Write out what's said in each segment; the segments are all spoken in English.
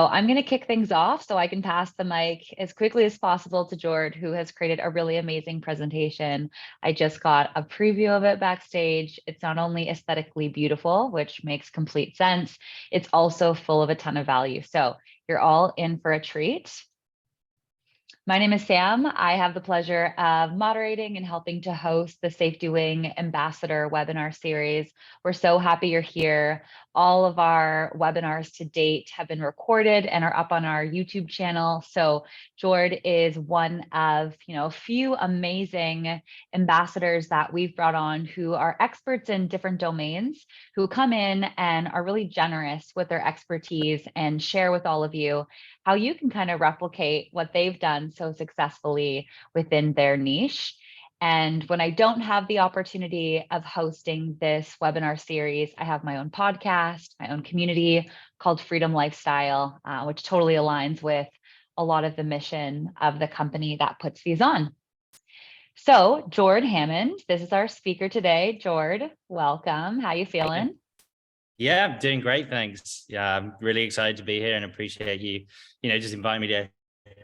I'm going to kick things off so I can pass the mic as quickly as possible to Jord, who has created a really amazing presentation. I just got a preview of it backstage. It's not only aesthetically beautiful, which makes complete sense, it's also full of a ton of value. So you're all in for a treat. My name is Sam. I have the pleasure of moderating and helping to host the SafetyWing Ambassador webinar series. We're so happy you're here. All of our webinars to date have been recorded and are up on our YouTube channel. So Jord is one of, a few amazing ambassadors that we've brought on who are experts in different domains, who come in and are really generous with their expertise and share with all of you how you can kind of replicate what they've done so successfully within their niche. And when I don't have the opportunity of hosting this webinar series, I have my own podcast, my own community called Freedom Lifestyle, which totally aligns with a lot of the mission of the company that puts these on. So Jord Hammond, this is our speaker today. Jord, welcome. How you feeling? Yeah, I'm doing great, thanks. Yeah, I'm really excited to be here and appreciate you, just inviting me to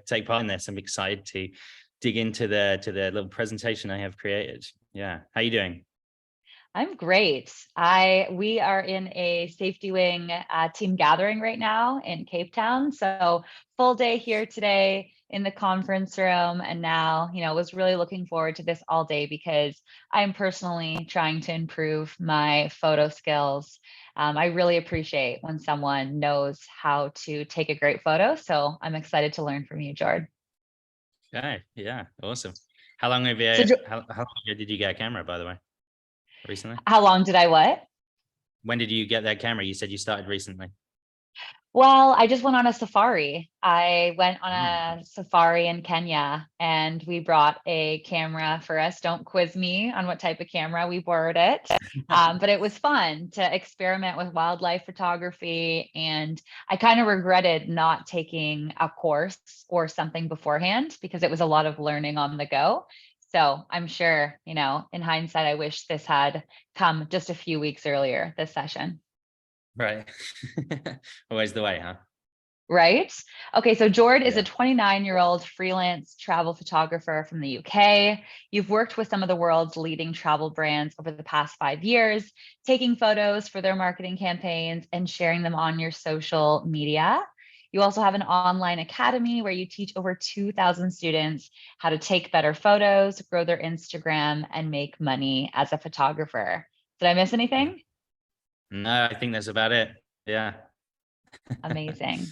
take part in this. I'm excited to dig into the little presentation I have created. Yeah, how you doing? I'm great. We are in a SafetyWing team gathering right now in Cape Town. So full day here today in the conference room. And now, was really looking forward to this all day because I'm personally trying to improve my photo skills. I really appreciate when someone knows how to take a great photo. So I'm excited to learn from you, Jord. Okay, yeah, awesome. How long have you, So, how long ago did you get a camera, by the way, recently? how long did I what? When did you get that camera? You said you started recently. Well, I just went on a safari. I went on a safari in Kenya and we brought a camera for us. Don't quiz me on what type of camera, we borrowed it. But it was fun to experiment with wildlife photography. And I kind of regretted not taking a course or something beforehand because it was a lot of learning on the go. So I'm sure, in hindsight, I wish this had come just a few weeks earlier, this session. Right. Always the way, huh? Right? Okay, so Jord is Yeah. a 29-year-old freelance travel photographer from the UK. You've worked with some of the world's leading travel brands over the past 5 years, taking photos for their marketing campaigns and sharing them on your social media. You also have an online academy where you teach over 2,000 students how to take better photos, grow their Instagram, and make money as a photographer. Did I miss anything? No, I think that's about it. Yeah. Amazing.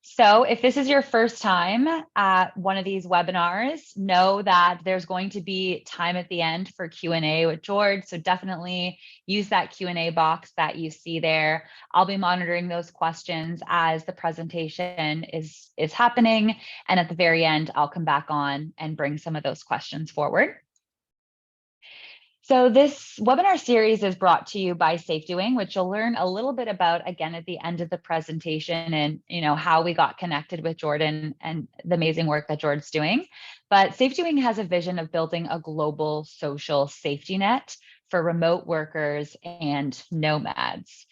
So if this is your first time at one of these webinars, know that there's going to be time at the end for Q&A with Jord. So definitely use that Q&A box that you see there. I'll be monitoring those questions as the presentation is happening. And at the very end, I'll come back on and bring some of those questions forward. So this webinar series is brought to you by SafetyWing, which you'll learn a little bit about again at the end of the presentation and how we got connected with Jordan and the amazing work that Jord's doing. But SafetyWing has a vision of building a global social safety net for remote workers and nomads.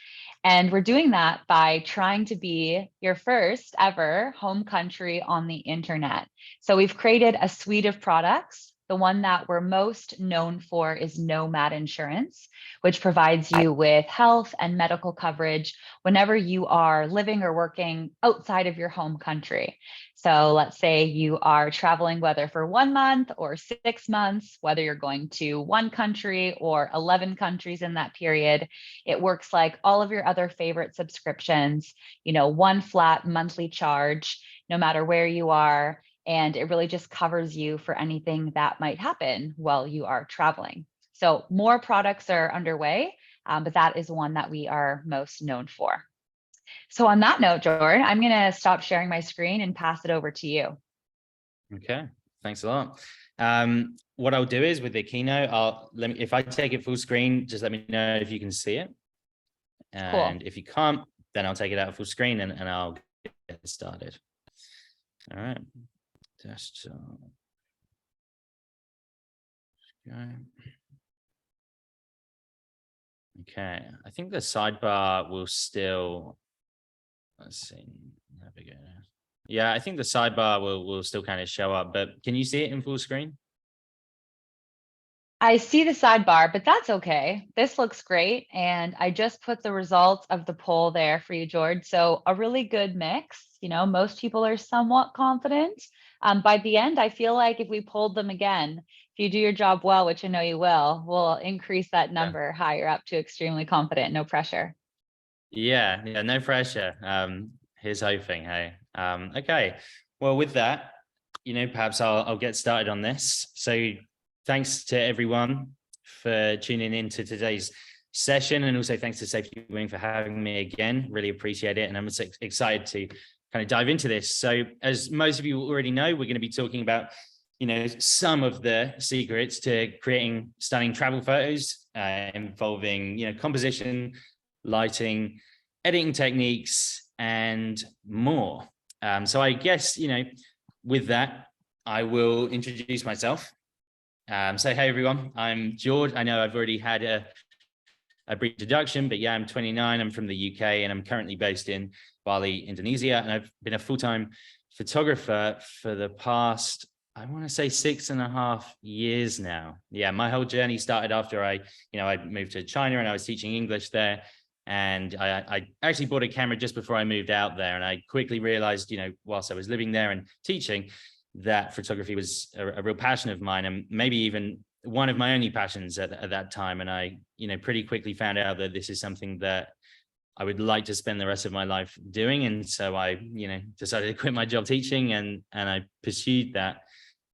And we're doing that by trying to be your first ever home country on the internet. So we've created a suite of products. The one that we're most known for is Nomad Insurance, which provides you with health and medical coverage whenever you are living or working outside of your home country. So let's say you are traveling, whether for 1 month or 6 months, whether you're going to one country or 11 countries in that period, it works like all of your other favorite subscriptions, one flat monthly charge, no matter where you are. And it really just covers you for anything that might happen while you are traveling. So more products are underway, but that is one that we are most known for. So on that note, Jord, I'm going to stop sharing my screen and pass it over to you. Okay, thanks a lot. What I'll do is with the keynote, if I take it full screen, just let me know if you can see it. And if you can't, then I'll take it out full screen and I'll get started. All right. Desktop. Okay, I think the sidebar will still, let's see, bigger. Yeah, I think the sidebar will still kind of show up, but can you see it in full screen? I see the sidebar, but that's okay. This looks great. And I just put the results of the poll there for you, Jord. So a really good mix. You know, most people are somewhat confident. By the end, I feel like if we polled them again, if you do your job well, which I know you will, we'll increase that number higher up to extremely confident, no pressure. Yeah, no pressure. Here's hoping. Hey, okay. Well, with that, perhaps I'll get started on this. So thanks to everyone for tuning in to today's session, and also thanks to SafetyWing for having me again. Really appreciate it, and I'm excited to kind of dive into this. So as most of you already know, we're going to be talking about some of the secrets to creating stunning travel photos involving composition, lighting, editing techniques, and more. So I guess with that, I will introduce myself. So hey everyone, I'm Jord. I know I've already had a brief introduction, but yeah, I'm 29. I'm from the UK, and I'm currently based in Bali, Indonesia, and I've been a full-time photographer for the past, I want to say 6.5 years now. Yeah, my whole journey started after I moved to China, and I was teaching English there. And I actually bought a camera just before I moved out there, and I quickly realized, whilst I was living there and teaching, that photography was a real passion of mine, and maybe even one of my only passions at that time. And I, pretty quickly found out that this is something that I would like to spend the rest of my life doing. And so I, decided to quit my job teaching, and I pursued that.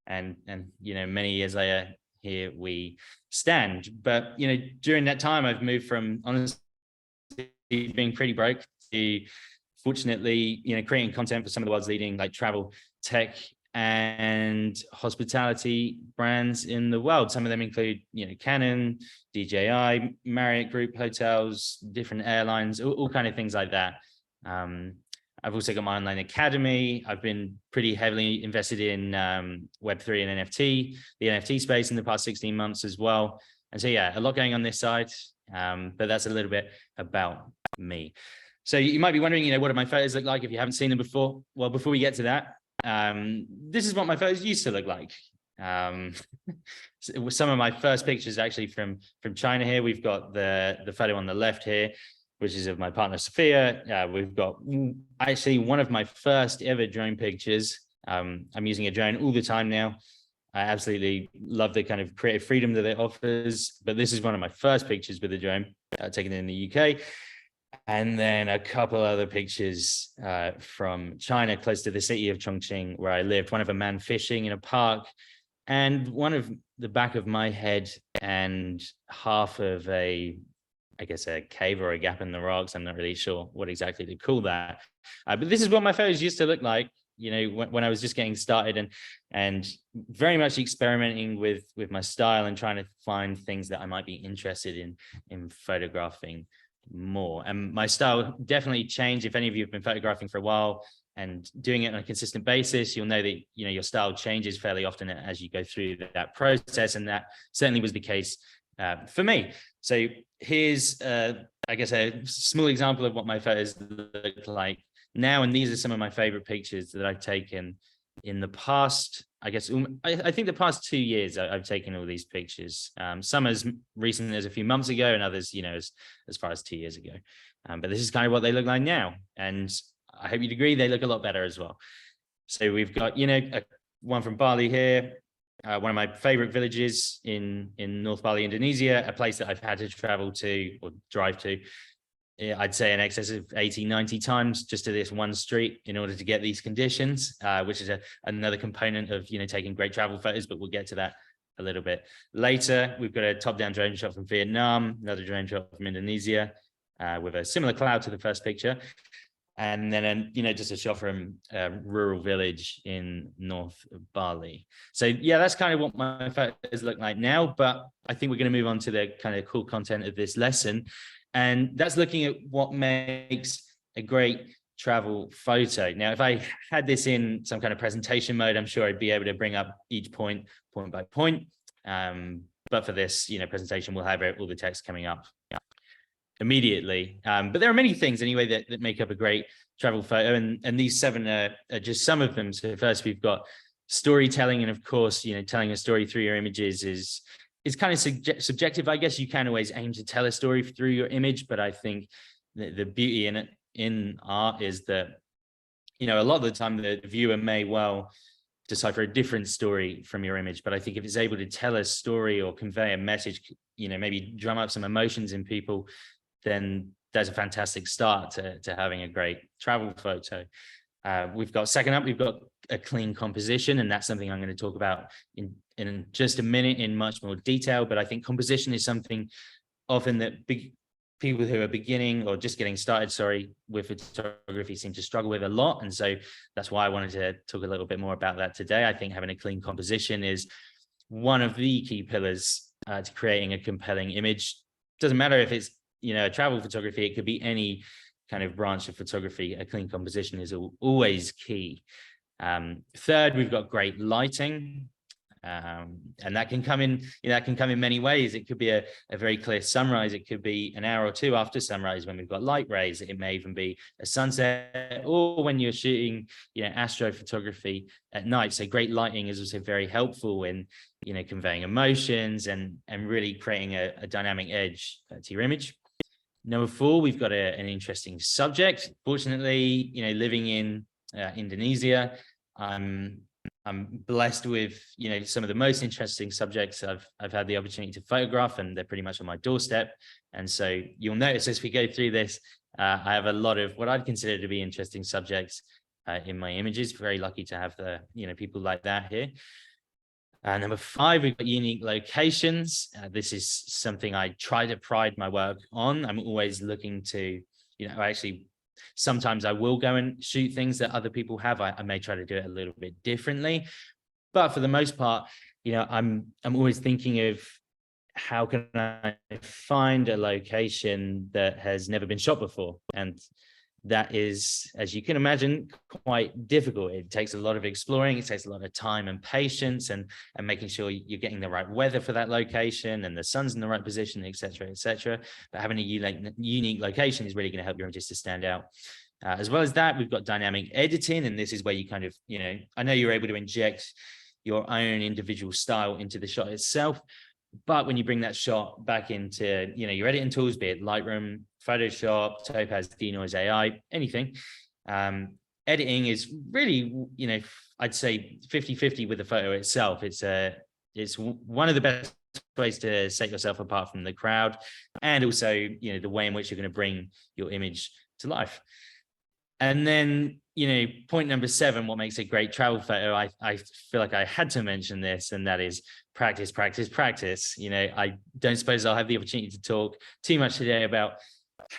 And many years later, here we stand. But, during that time, I've moved from honestly being pretty broke to fortunately, creating content for some of the world's leading travel, tech, and hospitality brands in the world. Some of them include, Canon, DJI, Marriott Group hotels, different airlines, all kind of things like that. I've also got my online academy. I've been pretty heavily invested in Web3 and NFT, the NFT space in the past 16 months as well. And so, yeah, a lot going on this side, but that's a little bit about me. So you might be wondering, what do my photos look like if you haven't seen them before? Well, before we get to that, this is what my photos used to look like. Some of my first pictures actually from China here. We've got the photo on the left here, which is of my partner Sophia. We've got actually one of my first ever drone pictures. I'm using a drone all the time now. I absolutely love the kind of creative freedom that it offers, but this is one of my first pictures with a drone taken in the UK. And then a couple other pictures from China, close to the city of Chongqing, where I lived. One of a man fishing in a park, and one of the back of my head and half of a cave or a gap in the rocks. I'm not really sure what exactly to call that. But this is what my photos used to look like, when I was just getting started, and very much experimenting with my style and trying to find things that I might be interested in photographing more. And my style definitely changed. If any of you have been photographing for a while and doing it on a consistent basis, you'll know that your style changes fairly often as you go through that process, and that certainly was the case for me. So here's I guess a small example of what my photos look like now, and these are some of my favorite pictures that I've taken in the past. I guess I think the past 2 years I've taken all these pictures, some as recent as a few months ago, and others as far as 2 years ago. But this is kind of what they look like now, and I hope you'd agree they look a lot better as well. So we've got one from Bali here, one of my favorite villages in North Bali, Indonesia, a place that I've had to travel to or drive to, I'd say in excess of 80, 90 times just to this one street in order to get these conditions, which is another component of, taking great travel photos, but we'll get to that a little bit later. We've got a top-down drone shot from Vietnam, another drone shot from Indonesia, with a similar cloud to the first picture. And then, just a shot from a rural village in North Bali. So yeah, that's kind of what my photos look like now, but I think we're going to move on to the kind of cool content of this lesson. And that's looking at what makes a great travel photo. Now, if I had this in some kind of presentation mode, I'm sure I'd be able to bring up each point by point. But for this, presentation, we'll have all the text coming up immediately. But there are many things anyway that make up a great travel photo, and these 7 are just some of them. So first we've got storytelling, and of course, telling a story through your images is kind of subjective. I guess you can always aim to tell a story through your image, but I think the beauty in art is that, a lot of the time the viewer may well decipher a different story from your image, but I think if it's able to tell a story or convey a message, maybe drum up some emotions in people, then that's a fantastic start to having a great travel photo. We've got a clean composition, and that's something I'm going to talk about in just a minute in much more detail. But I think composition is something often that people who are beginning or just getting started, with photography seem to struggle with a lot. And so that's why I wanted to talk a little bit more about that today. I think having a clean composition is one of the key pillars to creating a compelling image. Doesn't matter if it's, a travel photography, it could be any kind of branch of photography. A clean composition is always key. Third, we've got great lighting. And that can come in, many ways. It could be a very clear sunrise. It could be an hour or two after sunrise when we've got light rays. It may even be a sunset, or when you're shooting, astrophotography at night. So great lighting is also very helpful in, conveying emotions and really creating a dynamic edge to your image. Number 4, we've got an interesting subject. Fortunately, living in Indonesia, I'm blessed with, some of the most interesting subjects I've had the opportunity to photograph, and they're pretty much on my doorstep. And so you'll notice as we go through this, I have a lot of what I'd consider to be interesting subjects in my images. Very lucky to have people like that here. Number 5, we've got unique locations. This is something I try to pride my work on. I'm always looking to, actually, sometimes I will go and shoot things that other people have. I may try to do it a little bit differently, but for the most part, I'm always thinking of how can I find a location that has never been shot before, and that is, as you can imagine, quite difficult. It takes a lot of exploring. It takes a lot of time and patience, and making sure you're getting the right weather for that location and the sun's in the right position, et cetera, et cetera. But having a unique location is really going to help your images to stand out. As well as that, we've got dynamic editing, and this is where you kind of, I know you're able to inject your own individual style into the shot itself, but when you bring that shot back into, your editing tools, be it Lightroom, Photoshop, Topaz, Denoise AI, anything, editing is really, I'd say 50-50 with the photo itself. It's one of the best ways to set yourself apart from the crowd, and also, the way in which you're going to bring your image to life. And then, point number 7, what makes a great travel photo, I feel like I had to mention this, and that is practice, practice, practice. I don't suppose I'll have the opportunity to talk too much today about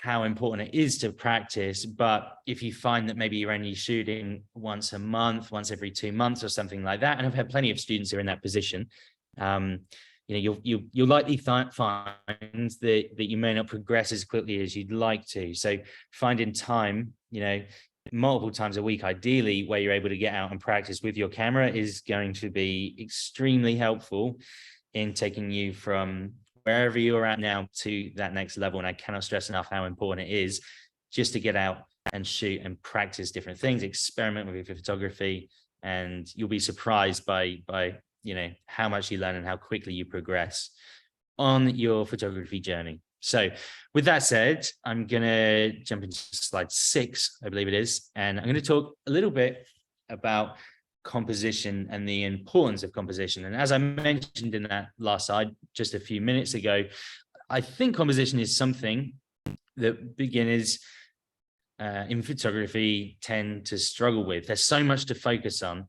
how important it is to practice, but if you find that maybe you're only shooting once a month, once every 2 months or something like that, and I've had plenty of students who are in that position, you'll likely find that you may not progress as quickly as you'd like to. So finding time, multiple times a week, ideally, where you're able to get out and practice with your camera, is going to be extremely helpful in taking you from wherever you're at now to that next level. And I cannot stress enough how important it is just to get out and shoot and practice different things, experiment with your photography, and you'll be surprised by how much you learn and how quickly you progress on your photography journey. So with that said, I'm going to jump into slide 6, I believe it is, and I'm going to talk a little bit about composition and the importance of composition. And as I mentioned in that last slide just a few minutes ago, I think composition is something that beginners in photography tend to struggle with. There's so much to focus on.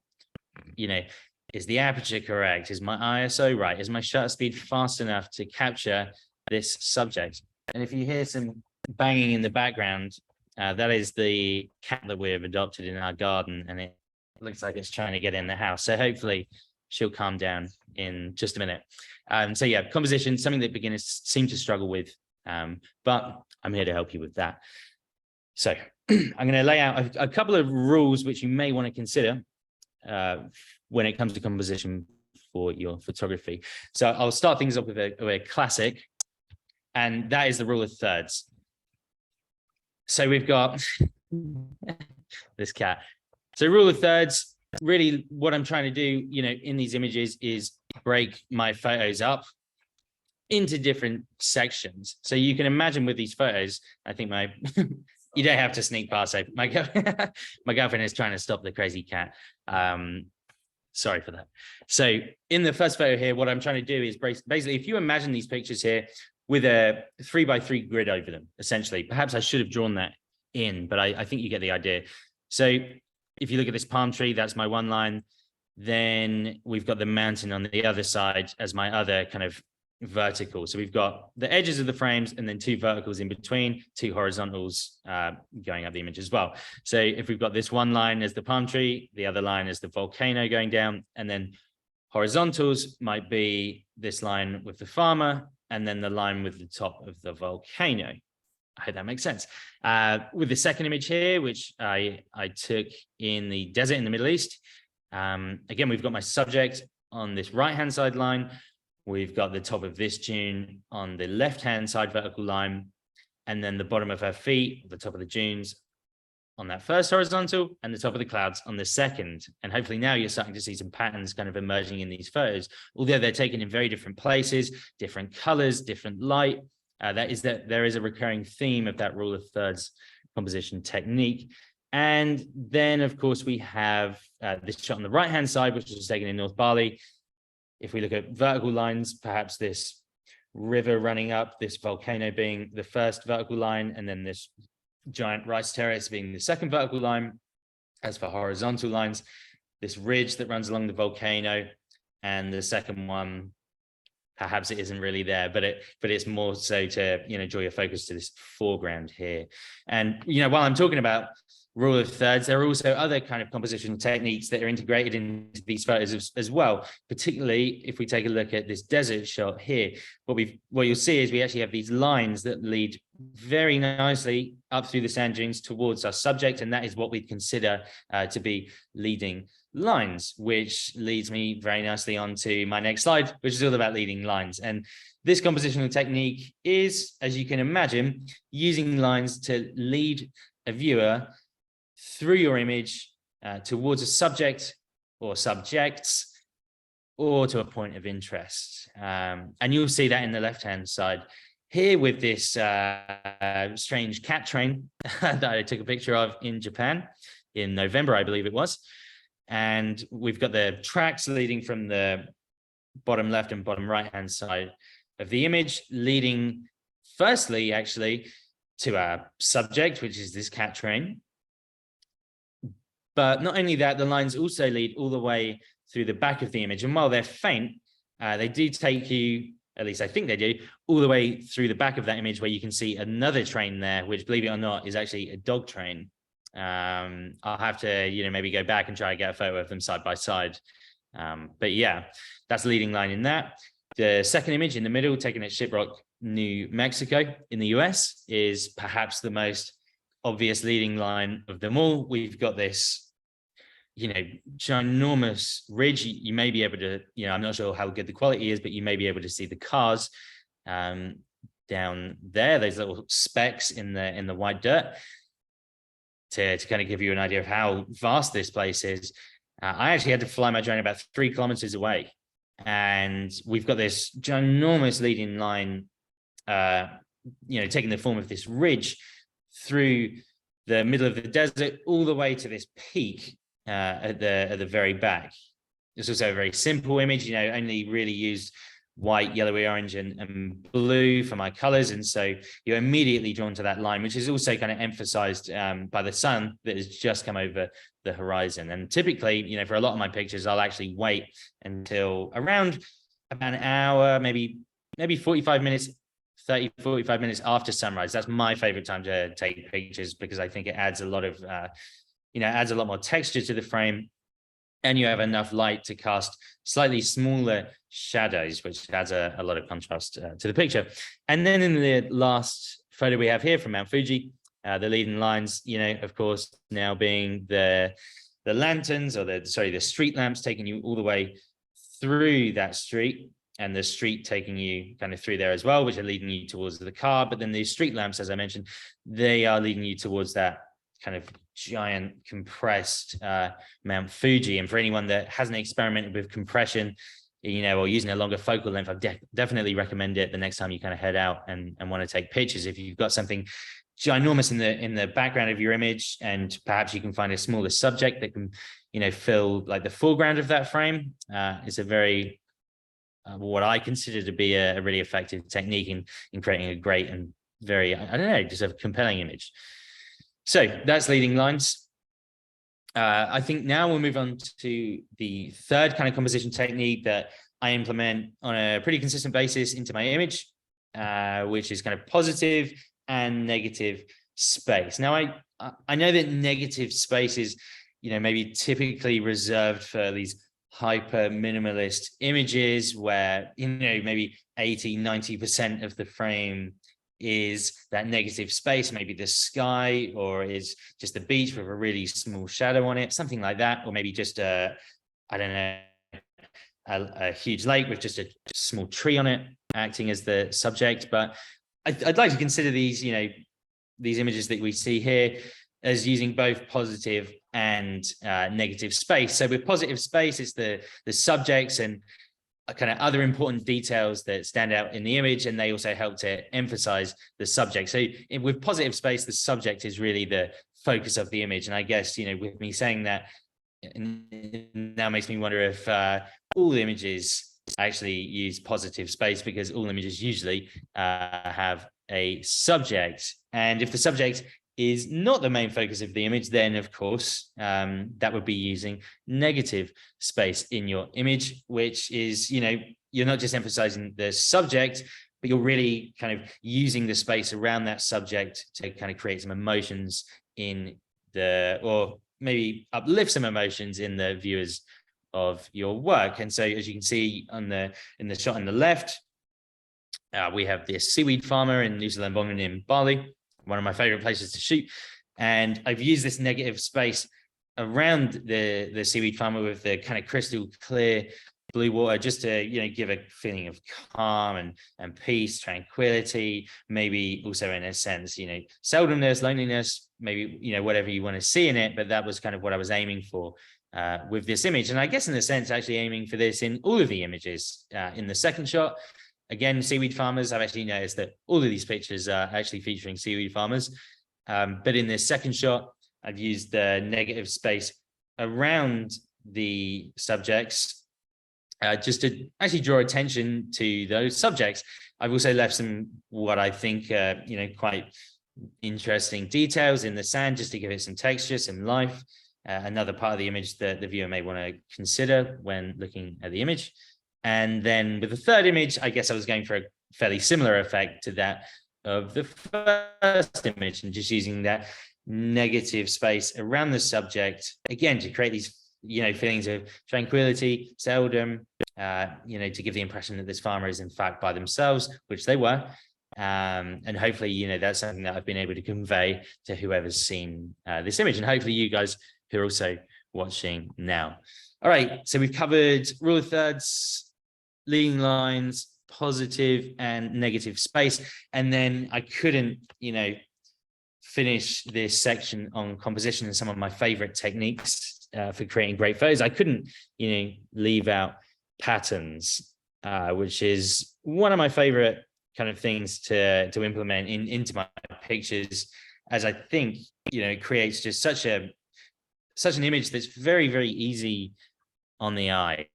Is the aperture correct? Is my ISO right? Is my shutter speed fast enough to capture this subject? And if you hear some banging in the background, that is the cat that we've adopted in our garden, and it looks like it's trying to get in the house. So hopefully she'll calm down in just a minute. So yeah, composition, something that beginners seem to struggle with, but I'm here to help you with that. So I'm going to lay out a couple of rules which you may want to consider when it comes to composition for your photography. So I'll start things off with a classic, and that is the rule of thirds. So we've got This cat. So rule of thirds, really what I'm trying to do, in these images is break my photos up into different sections. So you can imagine with these photos, I think you don't have to sneak past it. My girlfriend is trying to stop the crazy cat. Sorry for that. So in the first photo here, what I'm trying to do is basically, if you imagine these pictures here with a 3x3 grid over them, essentially, perhaps I should have drawn that in, but I think you get the idea. So if you look at this palm tree, that's my one line. Then we've got the mountain on the other side as my other kind of vertical. So we've got the edges of the frames and then two verticals in between, two horizontals going up the image as well. So if we've got this one line as the palm tree, the other line is the volcano going down, and then horizontals might be this line with the farmer and then the line with the top of the volcano. I hope that makes sense. With the second image here, which I took in the desert in the Middle East, again, we've got my subject on this right-hand side line. We've got the top of this dune on the left-hand side vertical line, and then the bottom of her feet, the top of the dunes on that first horizontal, and the top of the clouds on the second. And hopefully now you're starting to see some patterns kind of emerging in these photos, although they're taken in very different places, different colors, different light. That there is a recurring theme of that rule of thirds composition technique. And then, of course, we have this shot on the right-hand side, which was taken in North Bali. If we look at vertical lines, perhaps this river running up, this volcano being the first vertical line, and then this giant rice terrace being the second vertical line. As for horizontal lines, this ridge that runs along the volcano, and the second one, perhaps it isn't really there, but it's more so to draw your focus to this foreground here. And while I'm talking about rule of thirds, there are also other kind of composition techniques that are integrated into these photos as well. Particularly if we take a look at this desert shot here, what you'll see is we actually have these lines that lead very nicely up through the sand dunes towards our subject, and that is what we consider to be leading lines, which leads me very nicely on to my next slide, which is all about leading lines. And this compositional technique is, as you can imagine, using lines to lead a viewer through your image towards a subject or subjects, or to a point of interest. And you'll see that in the left-hand side here with this strange cat train that I took a picture of in Japan in November, I believe it was. And we've got the tracks leading from the bottom left and bottom right-hand side of the image, leading firstly, actually, to our subject, which is this cat train. But not only that, the lines also lead all the way through the back of the image. And while they're faint, they do take you, at least I think they do, all the way through the back of that image, where you can see another train there, which, believe it or not, is actually a dog train. I'll have to, maybe go back and try to get a photo of them side by side. But yeah, that's the leading line in that. The second image in the middle, taken at Shiprock, New Mexico in the US, is perhaps the most obvious leading line of them all. We've got this ginormous ridge. You may be able to, I'm not sure how good the quality is, but you may be able to see the cars down there, those little specks in the white dirt, to kind of give you an idea of how vast this place is. I actually had to fly my drone about 3 kilometers away, and we've got this ginormous leading line, taking the form of this ridge through the middle of the desert all the way to this peak at the very back. It's also a very simple image, only really used white, yellowy, orange, and blue for my colors. And so you're immediately drawn to that line, which is also kind of emphasized by the sun that has just come over the horizon. And typically, for a lot of my pictures, I'll actually wait until around about an hour, maybe 45 minutes, 30, 45 minutes after sunrise. That's my favorite time to take pictures, because I think it adds a lot of, adds a lot more texture to the frame, and you have enough light to cast slightly smaller shadows, which adds a lot of contrast to the picture. And then in the last photo we have here from Mount Fuji, the leading lines, of course, now being the lanterns, or the street lamps, taking you all the way through that street, and the street taking you kind of through there as well, which are leading you towards the car. But then these street lamps, as I mentioned, they are leading you towards that kind of giant compressed Mount Fuji. And for anyone that hasn't experimented with compression, or using a longer focal length, I definitely recommend it the next time you kind of head out and want to take pictures. If you've got something ginormous in the background of your image, and perhaps you can find a smaller subject that can, fill like the foreground of that frame, it's a very what I consider to be a really effective technique in creating a great and very, I don't know, just a compelling image. So that's leading lines. I think now we'll move on to the third kind of composition technique that I implement on a pretty consistent basis into my image, which is kind of positive and negative space. Now, I know that negative space is, maybe typically reserved for these hyper minimalist images where, maybe 80-90% of the frame is that negative space, maybe the sky, or is just the beach with a really small shadow on it, something like that, or maybe just I don't know, a huge lake with just a small tree on it acting as the subject. But I'd like to consider these, these images that we see here as using both positive and negative space. So with positive space, it's the subjects and kind of other important details that stand out in the image, and they also help to emphasize the subject. So with positive space, the subject is really the focus of the image. And I guess, with me saying that, now makes me wonder if all images actually use positive space, because all images usually have a subject. And if the subject is not the main focus of the image, then of course, that would be using negative space in your image, which is, you're not just emphasizing the subject, but you're really kind of using the space around that subject to kind of create some emotions or maybe uplift some emotions in the viewers of your work. And so, as you can see in the shot on the left, we have this seaweed farmer in Nusa Lembongan in Bali, one of my favorite places to shoot. And I've used this negative space around the seaweed farmer with the kind of crystal clear blue water, just to, give a feeling of calm and peace, tranquility, maybe also in a sense, seldomness, loneliness, maybe, whatever you want to see in it. But that was kind of what I was aiming for with this image. And I guess in a sense, actually aiming for this in all of the images. In the second shot, again, seaweed farmers, I've actually noticed that all of these pictures are actually featuring seaweed farmers. But in this second shot, I've used the negative space around the subjects just to actually draw attention to those subjects. I've also left some, what I think, quite interesting details in the sand, just to give it some texture, some life. Another part of the image that the viewer may want to consider when looking at the image. And then with the third image, I guess I was going for a fairly similar effect to that of the first image, and just using that negative space around the subject, again, to create these, feelings of tranquility, seldom, to give the impression that this farmer is in fact by themselves, which they were. And hopefully, that's something that I've been able to convey to whoever's seen this image, and hopefully you guys who are also watching now. All right, so we've covered rule of thirds, leading lines, positive and negative space. And then I couldn't, finish this section on composition and some of my favorite techniques for creating great photos. I couldn't, leave out patterns, which is one of my favorite kind of things to implement into my pictures, as I think, it creates just such an image that's very, very easy on the eye.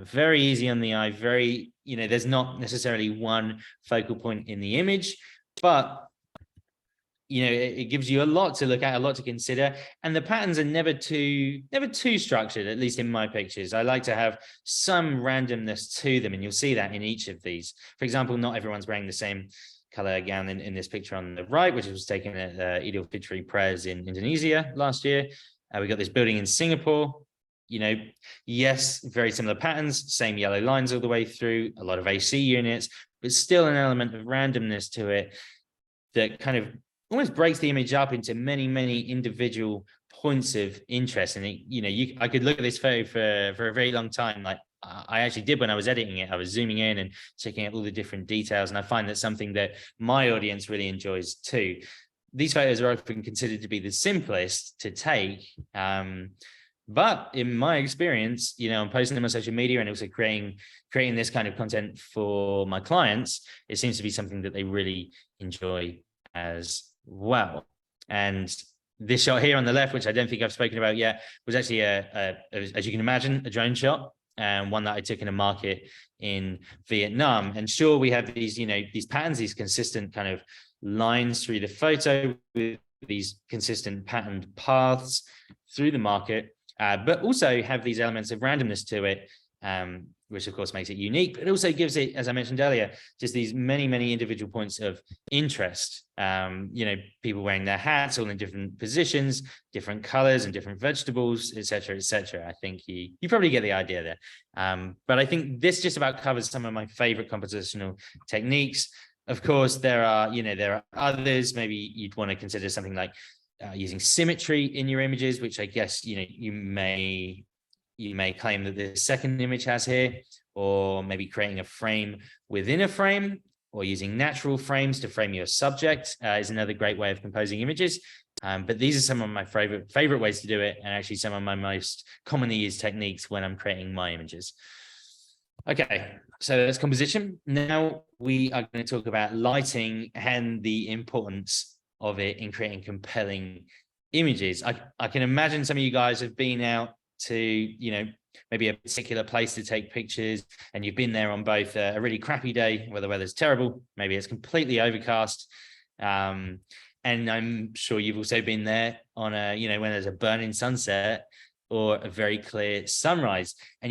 Very easy on the eye, very, there's not necessarily one focal point in the image, but, it gives you a lot to look at, a lot to consider. And the patterns are never too structured, at least in my pictures. I like to have some randomness to them, and you'll see that in each of these. For example, not everyone's wearing the same color gown in this picture on the right, which was taken at Idul Fitri prayers in Indonesia last year. We got this building in Singapore. Yes, very similar patterns, same yellow lines all the way through, a lot of AC units, but still an element of randomness to it that kind of almost breaks the image up into many, many individual points of interest. And I could look at this photo for a very long time. Like I actually did when I was editing it. I was zooming in and checking out all the different details, and I find that's something that my audience really enjoys too. these photos are often considered to be the simplest to take. But in my experience, I'm posting them on social media and also creating this kind of content for my clients. It seems to be something that they really enjoy as well. And this shot here on the left, which I don't think I've spoken about yet, was actually as you can imagine, a drone shot, and one that I took in a market in Vietnam. And sure, we have these, these patterns, these consistent kind of lines through the photo with these consistent patterned paths through the market, but also have these elements of randomness to it, which of course makes it unique, but it also gives it, as I mentioned earlier, just these many individual points of interest. People wearing their hats all in different positions, different colors and different vegetables, etc., etc. I think you probably get the idea there. But I think this just about covers some of my favorite compositional techniques. Of course, there are others. Maybe you'd want to consider something like using symmetry in your images, which I guess, you may claim that the second image has here, or maybe creating a frame within a frame, or using natural frames to frame your subject is another great way of composing images. But these are some of my favorite ways to do it, and actually some of my most commonly used techniques when I'm creating my images. Okay, so that's composition. Now we are going to talk about lighting and the importance of it in creating compelling images. I can imagine some of you guys have been out to, maybe a particular place to take pictures, and you've been there on both a really crappy day where the weather's terrible, maybe it's completely overcast, and I'm sure you've also been there on when there's a burning sunset or a very clear sunrise, and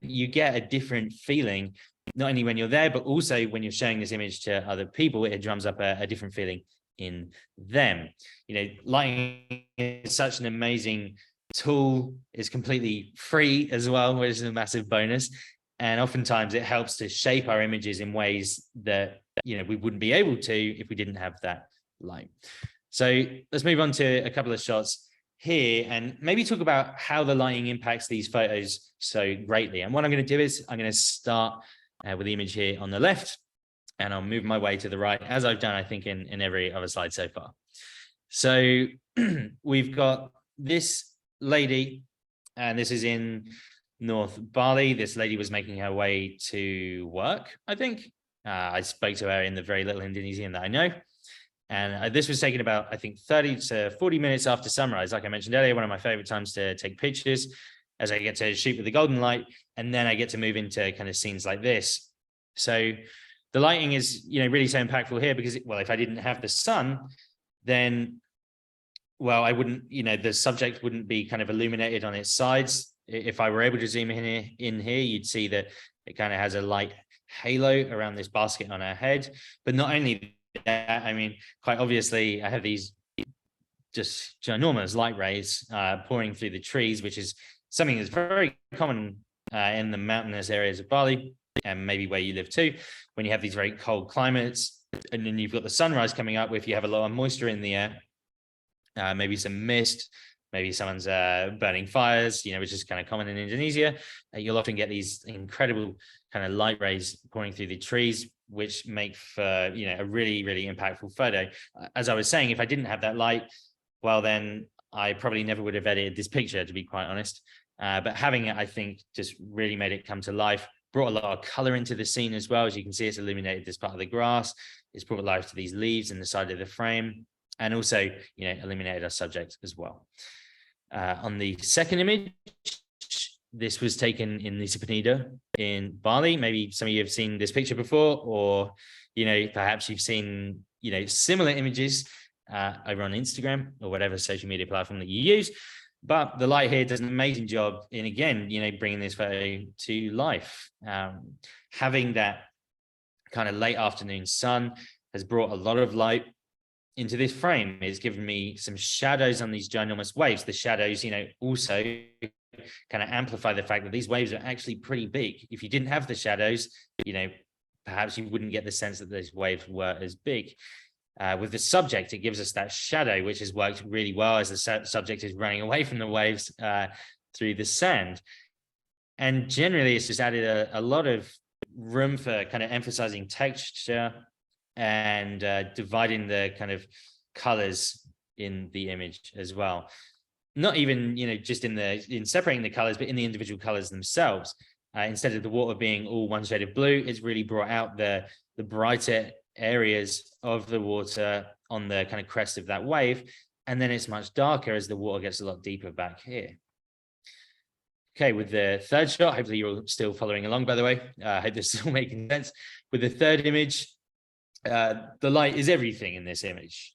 you get a different feeling, not only when you're there, but also when you're showing this image to other people. It drums up a different feeling in them. Lighting is such an amazing tool. Is completely free as well, which is a massive bonus, and oftentimes it helps to shape our images in ways that we wouldn't be able to if we didn't have that light. So let's move on to a couple of shots here and maybe talk about how the lighting impacts these photos so greatly. And what I'm going to do is I'm going to start with the image here on the left, and I'll move my way to the right, as I've done, I think, in every other slide so far. So we've got this lady, and this is in North Bali. This lady was making her way to work, I think. I spoke to her in the very little Indonesian that I know. And this was taken about, I think, 30 to 40 minutes after sunrise. Like I mentioned earlier, one of my favorite times to take pictures, as I get to shoot with the golden light, and then I get to move into kind of scenes like this. So the lighting is, really so impactful here because, if I didn't have the sun, then, I wouldn't, the subject wouldn't be kind of illuminated on its sides. If I were able to zoom in here, you'd see that it kind of has a light halo around this basket on her head. But not only that, I mean, quite obviously, I have these just ginormous light rays pouring through the trees, which is something that's very common in the mountainous areas of Bali, and maybe where you live too, when you have these very cold climates, and then you've got the sunrise coming up. If you have a lot of moisture in the air, maybe some mist, maybe someone's burning fires, which is kind of common in Indonesia, you'll often get these incredible kind of light rays pouring through the trees, which make for, a really, really impactful photo. As I was saying, if I didn't have that light, well, then I probably never would have edited this picture, to be quite honest. But having it, I think, just really made it come to life, brought a lot of color into the scene as well. As you can see, it's illuminated this part of the grass. It's brought life to these leaves in the side of the frame, and also, illuminated our subject as well. On the second image, this was taken in Nusa Penida in Bali. Maybe some of you have seen this picture before, or, perhaps you've seen, similar images over on Instagram or whatever social media platform that you use. But the light here does an amazing job in, again, bringing this photo to life. Having that kind of late afternoon sun has brought a lot of light into this frame. It's given me some shadows on these ginormous waves. The shadows, also kind of amplify the fact that these waves are actually pretty big. If you didn't have the shadows, perhaps you wouldn't get the sense that these waves were as big. With the subject, it gives us that shadow, which has worked really well as the subject is running away from the waves through the sand. And generally, it's just added a lot of room for kind of emphasizing texture and dividing the kind of colors in the image as well. Not even, just in separating the colors, but in the individual colors themselves. Instead of the water being all one shade of blue, it's really brought out the brighter areas of the water on the kind of crest of that wave. And then it's much darker as the water gets a lot deeper back here. Okay, with the third shot, hopefully you're all still following along, by the way. I hope this is all making sense. With the third image, the light is everything in this image.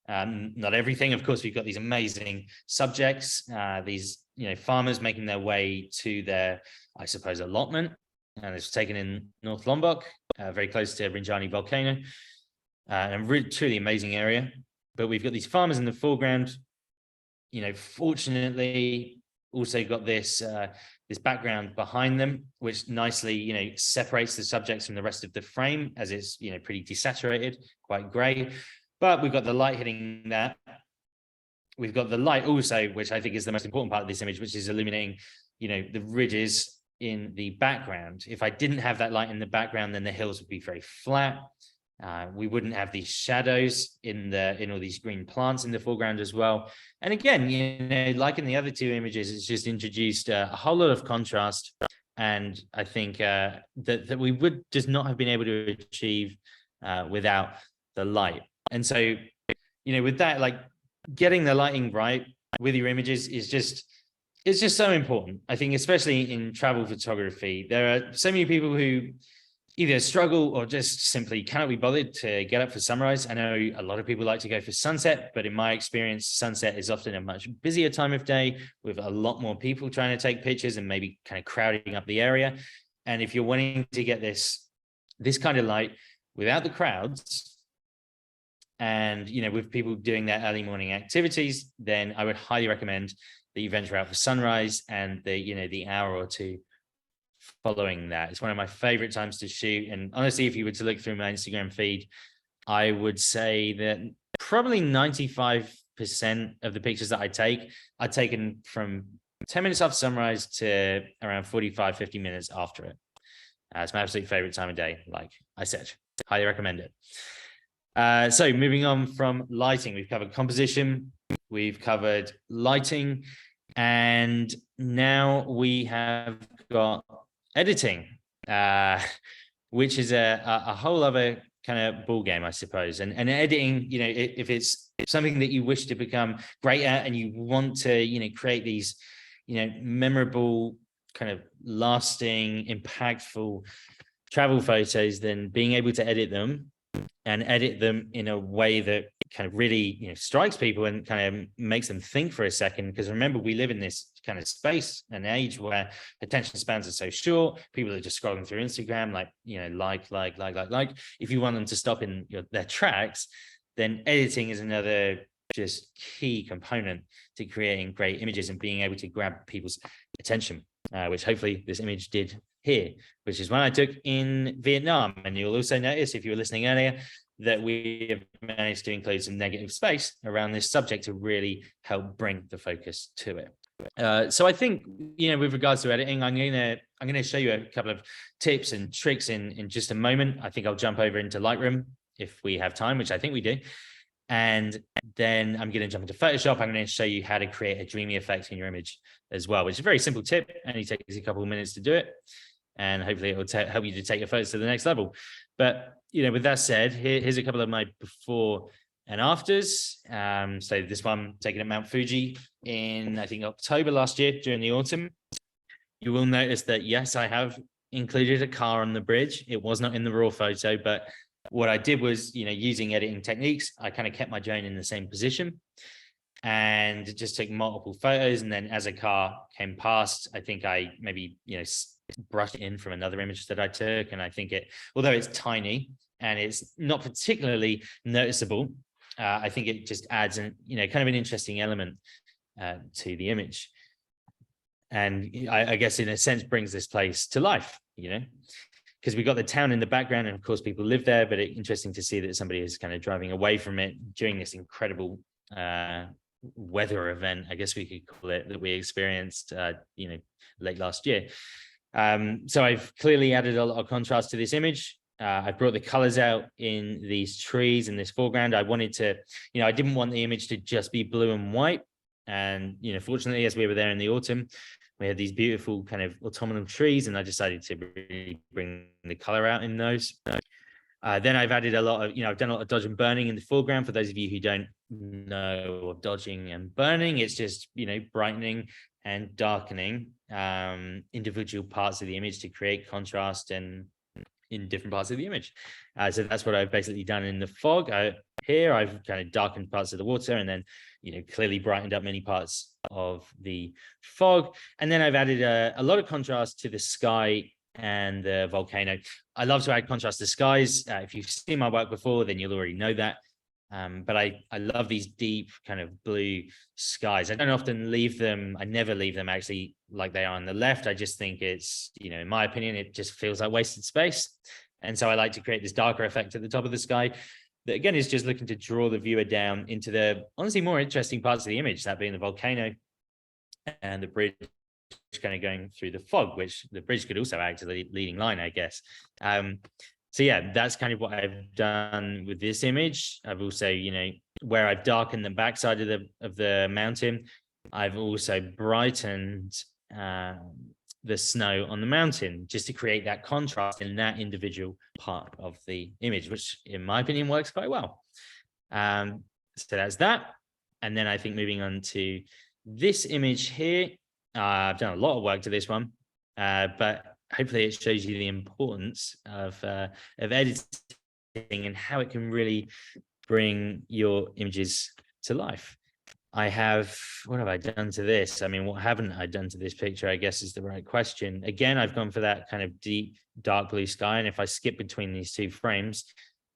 Not everything, of course. We've got these amazing subjects, these farmers making their way to their, I suppose, allotment, and it's taken in North Lombok, very close to Rinjani volcano, and a really truly amazing area. But we've got these farmers in the foreground. Fortunately, also got this this background behind them, which nicely separates the subjects from the rest of the frame, as it's pretty desaturated, quite grey. But we've got the light hitting that. We've got the light also, which I think is the most important part of this image, which is illuminating, the ridges in the background. If I didn't have that light in the background, then the hills would be very flat. We wouldn't have these shadows in all these green plants in the foreground as well. And again, like in the other two images, it's just introduced a whole lot of contrast. And I think that we would just not have been able to achieve without the light. And so, with that, like getting the lighting right with your images is just so important. I think, especially in travel photography, there are so many people who either struggle or just simply cannot be bothered to get up for sunrise. I know a lot of people like to go for sunset, but in my experience, sunset is often a much busier time of day with a lot more people trying to take pictures and maybe kind of crowding up the area. And if you're wanting to get this kind of light without the crowds, and with people doing their early morning activities, then I would highly recommend that you venture out for sunrise and the hour or two following that. It's one of my favorite times to shoot. And honestly, if you were to look through my Instagram feed, I would say that probably 95% of the pictures that I take are taken from 10 minutes after sunrise to around 45, 50 minutes after it. It's my absolute favorite time of day. Like I said, highly recommend it. So moving on from lighting, we've covered composition, we've covered lighting, and now we have got editing, which is a whole other kind of ball game, I suppose. And editing, if it's something that you wish to become great at and you want to, create these, memorable, kind of lasting, impactful travel photos, then being able to edit them in a way that kind of really strikes people and kind of makes them think for a second. Because remember, we live in this kind of space and age where attention spans are so short. People are just scrolling through Instagram, like like. If you want them to stop in their tracks, then editing is another just key component to creating great images and being able to grab people's attention, which hopefully this image did here, which is one I took in Vietnam. And you'll also notice, if you were listening earlier, that we have managed to include some negative space around this subject to really help bring the focus to it. So I think, with regards to editing, I'm gonna show you a couple of tips and tricks in just a moment. I think I'll jump over into Lightroom if we have time, which I think we do. And then I'm going to jump into Photoshop. I'm going to show you how to create a dreamy effect in your image as well, which is a very simple tip. Only takes a couple of minutes to do it. And hopefully it will help you to take your photos to the next level. But, with that said, here's a couple of my before and afters. So this one taken at Mount Fuji in, I think, October last year during the autumn. You will notice that, yes, I have included a car on the bridge. It was not in the raw photo, but what I did was, using editing techniques, I kind of kept my drone in the same position and just took multiple photos. And then as a car came past, I think I maybe, brushed it in from another image that I took. And I think although it's tiny and it's not particularly noticeable, I think it just adds kind of an interesting element to the image. And I guess in a sense brings this place to life, because we've got the town in the background and of course people live there, but it's interesting to see that somebody is kind of driving away from it during this incredible weather event, I guess we could call it, that we experienced, late last year. So I've clearly added a lot of contrast to this image. I brought the colors out in these trees in this foreground. I wanted to, I didn't want the image to just be blue and white. And, fortunately, as we were there in the autumn, we had these beautiful kind of autumnal trees, and I decided to really bring the color out in those. Then I've added a lot of, I've done a lot of dodge and burning in the foreground. For those of you who don't know of dodging and burning, it's just, brightening and darkening individual parts of the image to create contrast and in different parts of the image. So that's what I've basically done in the fog. Here I've kind of darkened parts of the water and then, clearly brightened up many parts of the fog. And then I've added a lot of contrast to the sky and the volcano. I love to add contrast to skies. If you've seen my work before, then you'll already know that. But I love these deep kind of blue skies. I don't often leave them. I never leave them actually like they are on the left. I just think it's, in my opinion, it just feels like wasted space. And so I like to create this darker effect at the top of the sky that, again, is just looking to draw the viewer down into the honestly more interesting parts of the image, that being the volcano and the bridge kind of going through the fog, which the bridge could also act as a leading line, I guess. So yeah, that's kind of what I've done with this image. I've also, where I've darkened the backside of the mountain, I've also brightened the snow on the mountain just to create that contrast in that individual part of the image, which in my opinion works quite well. So that's that. And then I think moving on to this image here, I've done a lot of work to this one, but hopefully it shows you the importance of editing and how it can really bring your images to life. What have I done to this? I mean, what haven't I done to this picture, I guess, is the right question. Again, I've gone for that kind of deep, dark blue sky. And if I skip between these two frames,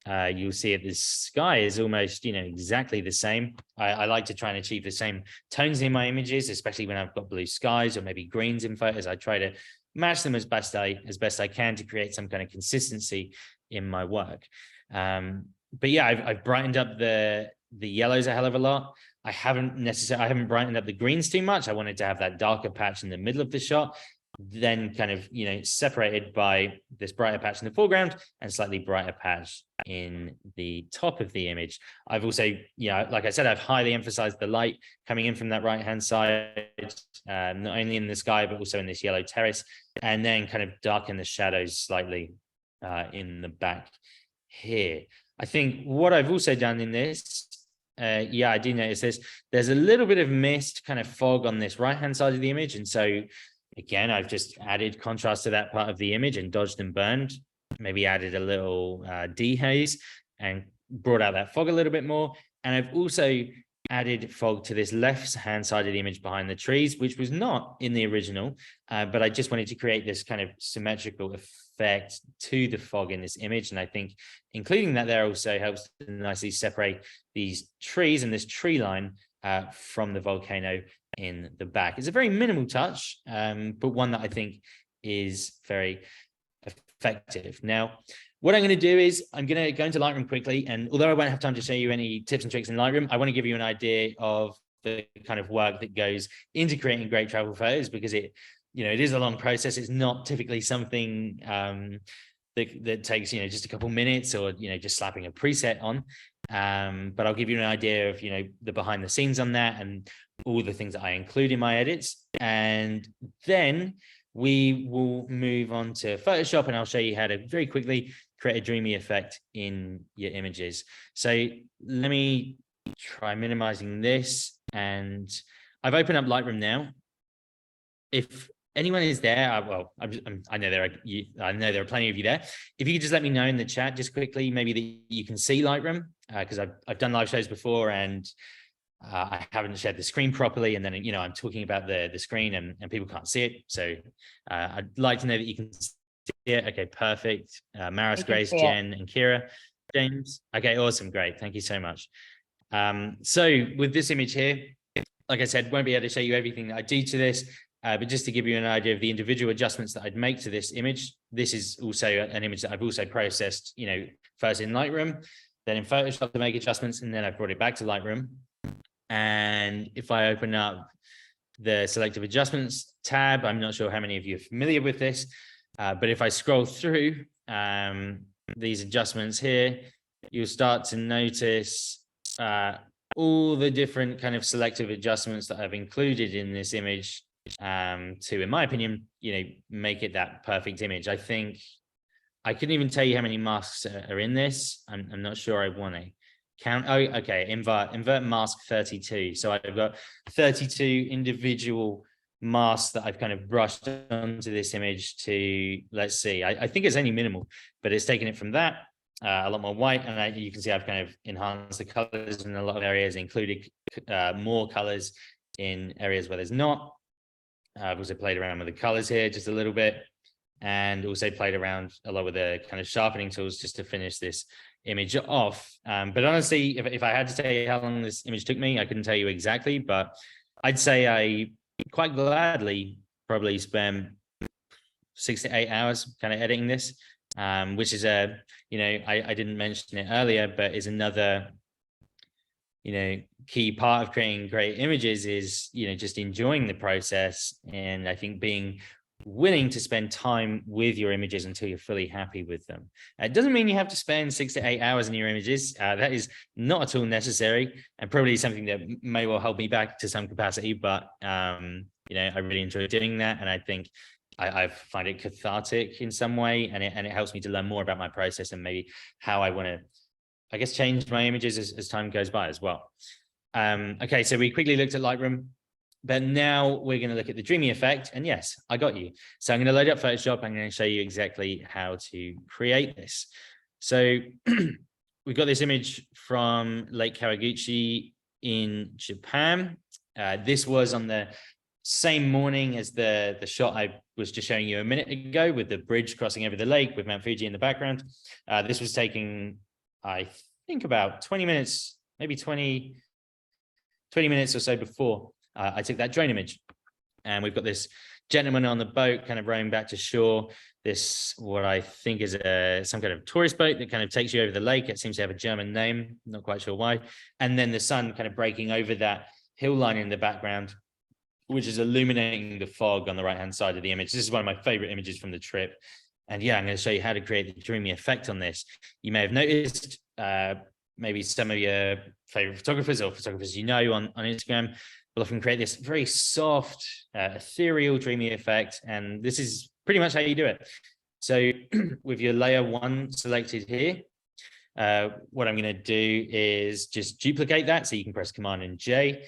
you'll see that the sky is almost, exactly the same. I like to try and achieve the same tones in my images, especially when I've got blue skies or maybe greens in photos. I try to match them as best I can to create some kind of consistency in my work. But yeah, I've brightened up the yellows a hell of a lot. I haven't brightened up the greens too much. I wanted to have that darker patch in the middle of the shot, then kind of, separated by this brighter patch in the foreground and slightly brighter patch in the top of the image. I've also, like I said, I've highly emphasized the light coming in from that right-hand side, not only in the sky, but also in this yellow terrace, and then kind of darken the shadows slightly in the back here. I think what I've also done in this, I do notice this, there's a little bit of mist, kind of fog on this right-hand side of the image. And so again, I've just added contrast to that part of the image and dodged and burned, maybe added a little dehaze and brought out that fog a little bit more. And I've also added fog to this left-hand side of the image behind the trees, which was not in the original, but I just wanted to create this kind of symmetrical effect to the fog in this image. And I think including that there also helps to nicely separate these trees and this tree line from the volcano in the back. It's a very minimal touch, but one that I think is very effective. Now, what I'm going to do is I'm going to go into Lightroom quickly. And although I won't have time to show you any tips and tricks in Lightroom, I want to give you an idea of the kind of work that goes into creating great travel photos, because it is a long process. It's not typically something that takes, just a couple minutes or, just slapping a preset on. But I'll give you an idea of, the behind the scenes on that and all the things that I include in my edits. And then we will move on to Photoshop and I'll show you how to very quickly create a dreamy effect in your images. So let me try minimizing this, and I've opened up Lightroom now. If anyone is there, I know there are plenty of you there. If you could just let me know in the chat just quickly, maybe that you can see Lightroom, because I've done live shows before and I haven't shared the screen properly, and then I'm talking about the screen and people can't see it. So I'd like to know that you can see it. Okay, perfect. Maris, Grace, Jen, and Kira, James. Okay, awesome, great. Thank you so much. So with this image here, like I said, won't be able to show you everything that I do to this, but just to give you an idea of the individual adjustments that I'd make to this image. This is also an image that I've also processed, first in Lightroom, then in Photoshop to make adjustments, and then I've brought it back to Lightroom. And if I open up the selective adjustments tab, I'm not sure how many of you are familiar with this, but if I scroll through, these adjustments here, you'll start to notice all the different kind of selective adjustments that I've included in this image to, in my opinion, make it that perfect image. I think I couldn't even tell you how many masks are in this. I'm not sure I want to count. Oh, okay. Invert mask 32. So I've got 32 individual masks that I've kind of brushed onto this image to, let's see, I think it's only minimal, but it's taken it from that, a lot more white. And you can see I've kind of enhanced the colors in a lot of areas, included more colors in areas where there's not. I've also played around with the colors here just a little bit, and also played around a lot with the kind of sharpening tools just to finish this image off. But honestly, if I had to tell you how long this image took me, I couldn't tell you exactly, but I'd say I quite gladly probably spent 6 to 8 hours kind of editing this, which is I didn't mention it earlier, but is another key part of creating great images is just enjoying the process, and I think being willing to spend time with your images until you're fully happy with them. It doesn't mean you have to spend 6 to 8 hours in your images. That is not at all necessary, and probably something that may well hold me back to some capacity, but I really enjoy doing that, and I think I find it cathartic in some way, and it helps me to learn more about my process and maybe how I want to, I guess, change my images as time goes by as well. Okay, so we quickly looked at Lightroom, but now we're going to look at the dreamy effect. And yes, I got you. So I'm going to load up Photoshop. I'm going to show you exactly how to create this. So we've got this image from Lake Kawaguchi in Japan. This was on the same morning as the shot I was just showing you a minute ago, with the bridge crossing over the lake with Mount Fuji in the background. This was taken, I think, about 20 minutes, maybe 20 minutes or so before I took that drone image. And we've got this gentleman on the boat kind of rowing back to shore. This, what I think is some kind of tourist boat that kind of takes you over the lake. It seems to have a German name, not quite sure why. And then the sun kind of breaking over that hill line in the background, which is illuminating the fog on the right-hand side of the image. This is one of my favorite images from the trip. And yeah, I'm going to show you how to create the dreamy effect on this. You may have noticed, maybe some of your favorite photographers or photographers on Instagram will often create this very soft, ethereal, dreamy effect. And this is pretty much how you do it. So with your layer 1 selected here, what I'm going to do is just duplicate that. So you can press Command and J,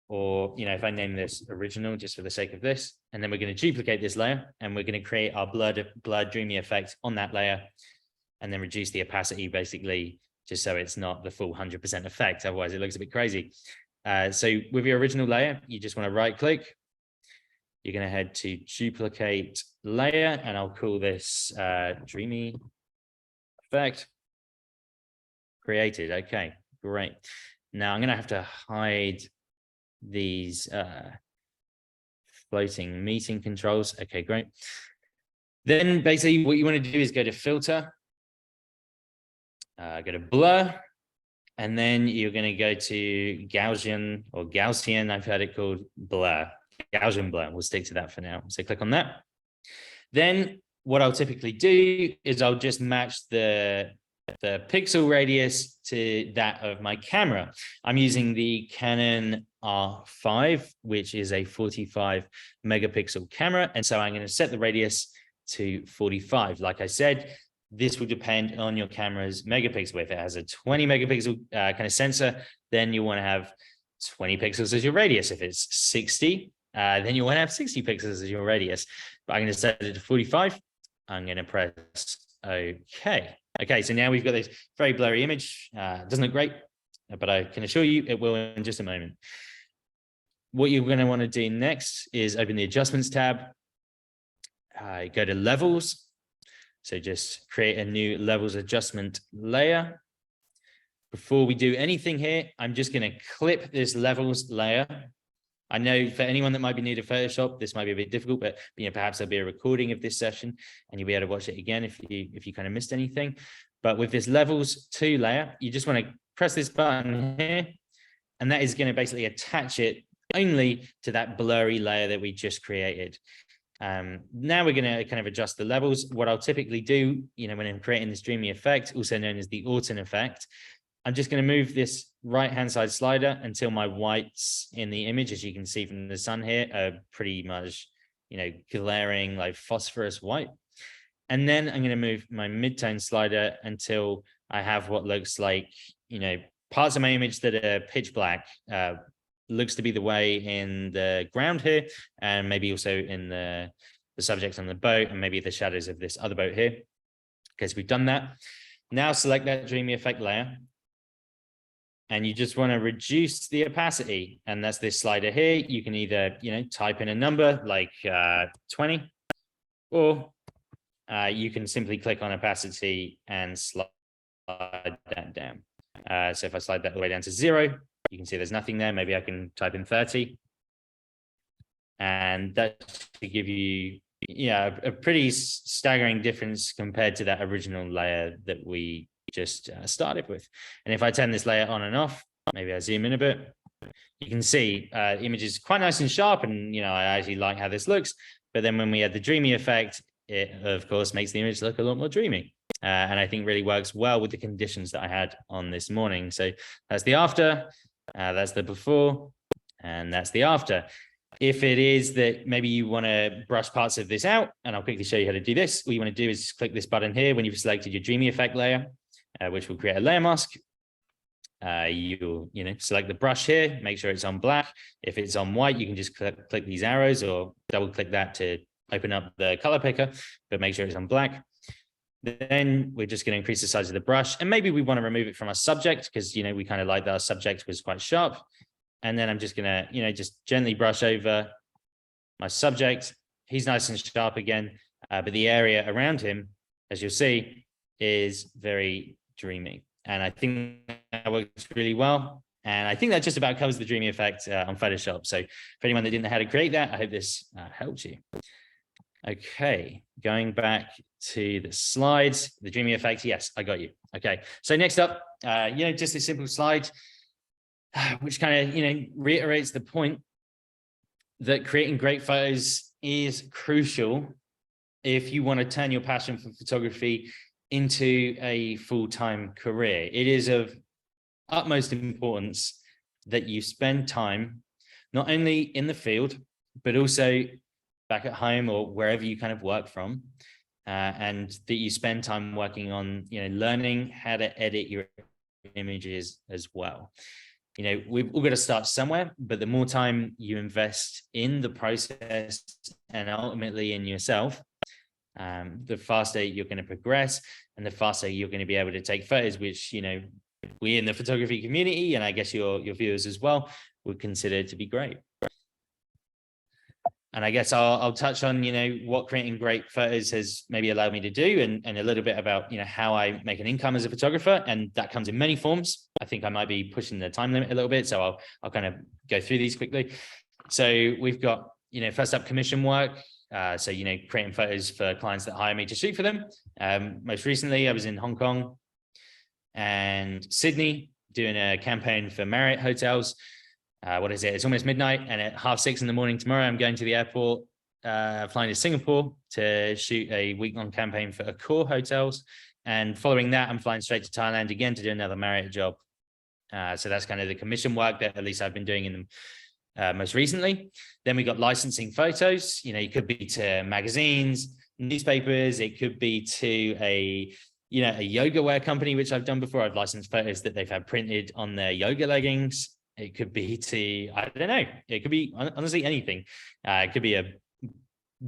or, if I name this original just for the sake of this, and then we're going to duplicate this layer, and we're going to create our blurred dreamy effect on that layer, and then reduce the opacity basically, just so it's not the full 100% effect. Otherwise it looks a bit crazy. So with your original layer, you just want to right click. You're going to head to duplicate layer, and I'll call this dreamy effect created. Okay, great. Now I'm going to have to hide these floating meeting controls. Okay, great. Then basically what you want to do is go to filter, go to blur, and then you're going to go to Gaussian, or Gaussian, I've heard it called, blur. Gaussian blur. We'll stick to that for now. So click on that. Then what I'll typically do is I'll just match the pixel radius to that of my camera. I'm using the Canon R5, which is a 45 megapixel camera. And so I'm going to set the radius to 45. Like I said, this will depend on your camera's megapixel. If it has a 20 megapixel kind of sensor, then you want to have 20 pixels as your radius. If it's 60, then you want to have 60 pixels as your radius. But I'm going to set it to 45. I'm going to press OK. Okay, so now we've got this very blurry image. Doesn't look great, but I can assure you it will in just a moment. What you're going to want to do next is open the Adjustments tab. Go to Levels. So just create a new Levels Adjustment layer. Before we do anything here, I'm just going to clip this Levels layer. I know for anyone that might be new to Photoshop, this might be a bit difficult, but perhaps there'll be a recording of this session and you'll be able to watch it again if you kind of missed anything. But with this Levels 2 layer, you just want to press this button here, and that is going to basically attach it only to that blurry layer that we just created. Now we're going to kind of adjust the levels. What I'll typically do, when I'm creating this dreamy effect, also known as the autumn effect, I'm just going to move this right-hand side slider until my whites in the image, as you can see from the sun here, are pretty much, glaring like phosphorus white. And then I'm going to move my mid-tone slider until I have what looks like, parts of my image that are pitch black. Looks to be the way in the ground here, and maybe also in the subject on the boat, and maybe the shadows of this other boat here. Okay, so we've done that. Now select that dreamy effect layer, and you just want to reduce the opacity, and that's this slider here. You can either, type in a number like 20, or you can simply click on opacity and slide that down. So if I slide that all the way down to 0, you can see there's nothing there. Maybe I can type in 30. And that should give you, a pretty staggering difference compared to that original layer that we just started with. And if I turn this layer on and off, maybe I zoom in a bit, you can see the image is quite nice and sharp. And, I actually like how this looks. But then when we add the dreamy effect, it, of course, makes the image look a lot more dreamy. And I think really works well with the conditions that I had on this morning. So that's the after. That's the before, and that's the after. If it is that maybe you want to brush parts of this out, and I'll quickly show you how to do this, all you want to do is just click this button here when you've selected your dreamy effect layer, which will create a layer mask. You'll select the brush here, make sure it's on black. If it's on white, you can just click these arrows or double click that to open up the color picker, but make sure it's on black. Then we're just going to increase the size of the brush, and maybe we want to remove it from our subject because, we kind of like that our subject was quite sharp. And then I'm just going to, just gently brush over my subject. He's nice and sharp again, but the area around him, as you'll see, is very dreamy. And I think that works really well. And I think that just about covers the dreamy effect on Photoshop. So for anyone that didn't know how to create that, I hope this helps you. Okay, going back to the slides, the dreamy effect. Yes, I got you. Okay, so next up, just a simple slide, which kind of, reiterates the point that creating great photos is crucial if you want to turn your passion for photography into a full-time career. It is of utmost importance that you spend time not only in the field, but also back at home or wherever you kind of work from, and that you spend time working on, learning how to edit your images as well. We've all got to start somewhere, but the more time you invest in the process and ultimately in yourself, the faster you're going to progress, and the faster you're going to be able to take photos, which, we in the photography community, and I guess your viewers as well, would consider to be great. And I guess I'll touch on, what creating great photos has maybe allowed me to do, and a little bit about, how I make an income as a photographer. And that comes in many forms. I think I might be pushing the time limit a little bit, so I'll kind of go through these quickly. So we've got, first up, commission work. So, creating photos for clients that hire me to shoot for them. Most recently, I was in Hong Kong and Sydney doing a campaign for Marriott hotels. What is it? It's almost midnight, and at 6:30 in the morning tomorrow, I'm going to the airport, flying to Singapore to shoot a week-long campaign for Accor hotels. And following that, I'm flying straight to Thailand again to do another Marriott job. So that's kind of the commission work that at least I've been doing in most recently. Then we got licensing photos. It could be to magazines, newspapers. It could be to a yoga wear company, which I've done before. I've licensed photos that they've had printed on their yoga leggings. It could be to, I don't know, it could be honestly anything. It could be a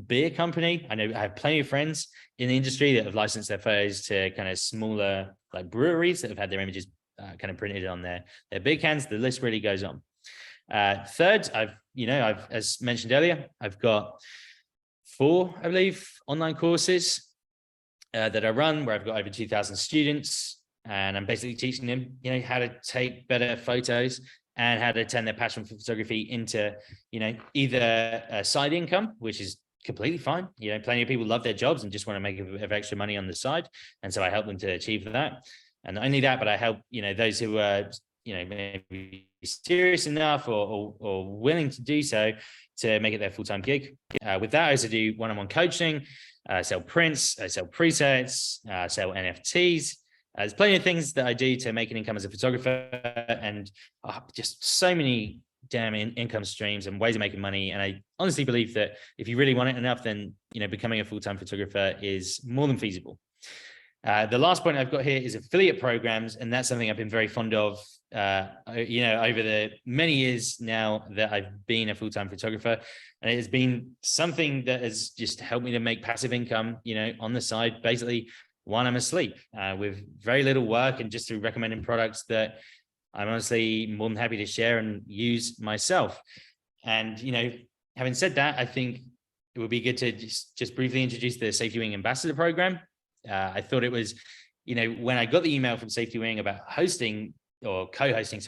beer company. I know I have plenty of friends in the industry that have licensed their photos to kind of smaller like breweries that have had their images kind of printed on their big cans. The list really goes on. Third, I've, as mentioned earlier, I've got 4, I believe, online courses that I run where I've got over 2,000 students, and I'm basically teaching them, how to take better photos and how to turn their passion for photography into, either a side income, which is completely fine. Plenty of people love their jobs and just want to make a bit of extra money on the side. And so I help them to achieve that. And not only that, but I help, those who are, maybe serious enough or willing to do so, to make it their full-time gig. With that, I also do one-on-one coaching, sell prints, I sell presets, sell NFTs. There's plenty of things that I do to make an income as a photographer, and just so many damn income streams and ways of making money. And I honestly believe that if you really want it enough, then becoming a full-time photographer is more than feasible. The last point I've got here is affiliate programs, and that's something I've been very fond of, over the many years now that I've been a full-time photographer, and it has been something that has just helped me to make passive income, on the side, basically while I'm asleep, with very little work and just through recommending products that I'm honestly more than happy to share and use myself. And, having said that, I think it would be good to just briefly introduce the SafetyWing Ambassador Program. I thought it was, when I got the email from SafetyWing about hosting or co-hosting,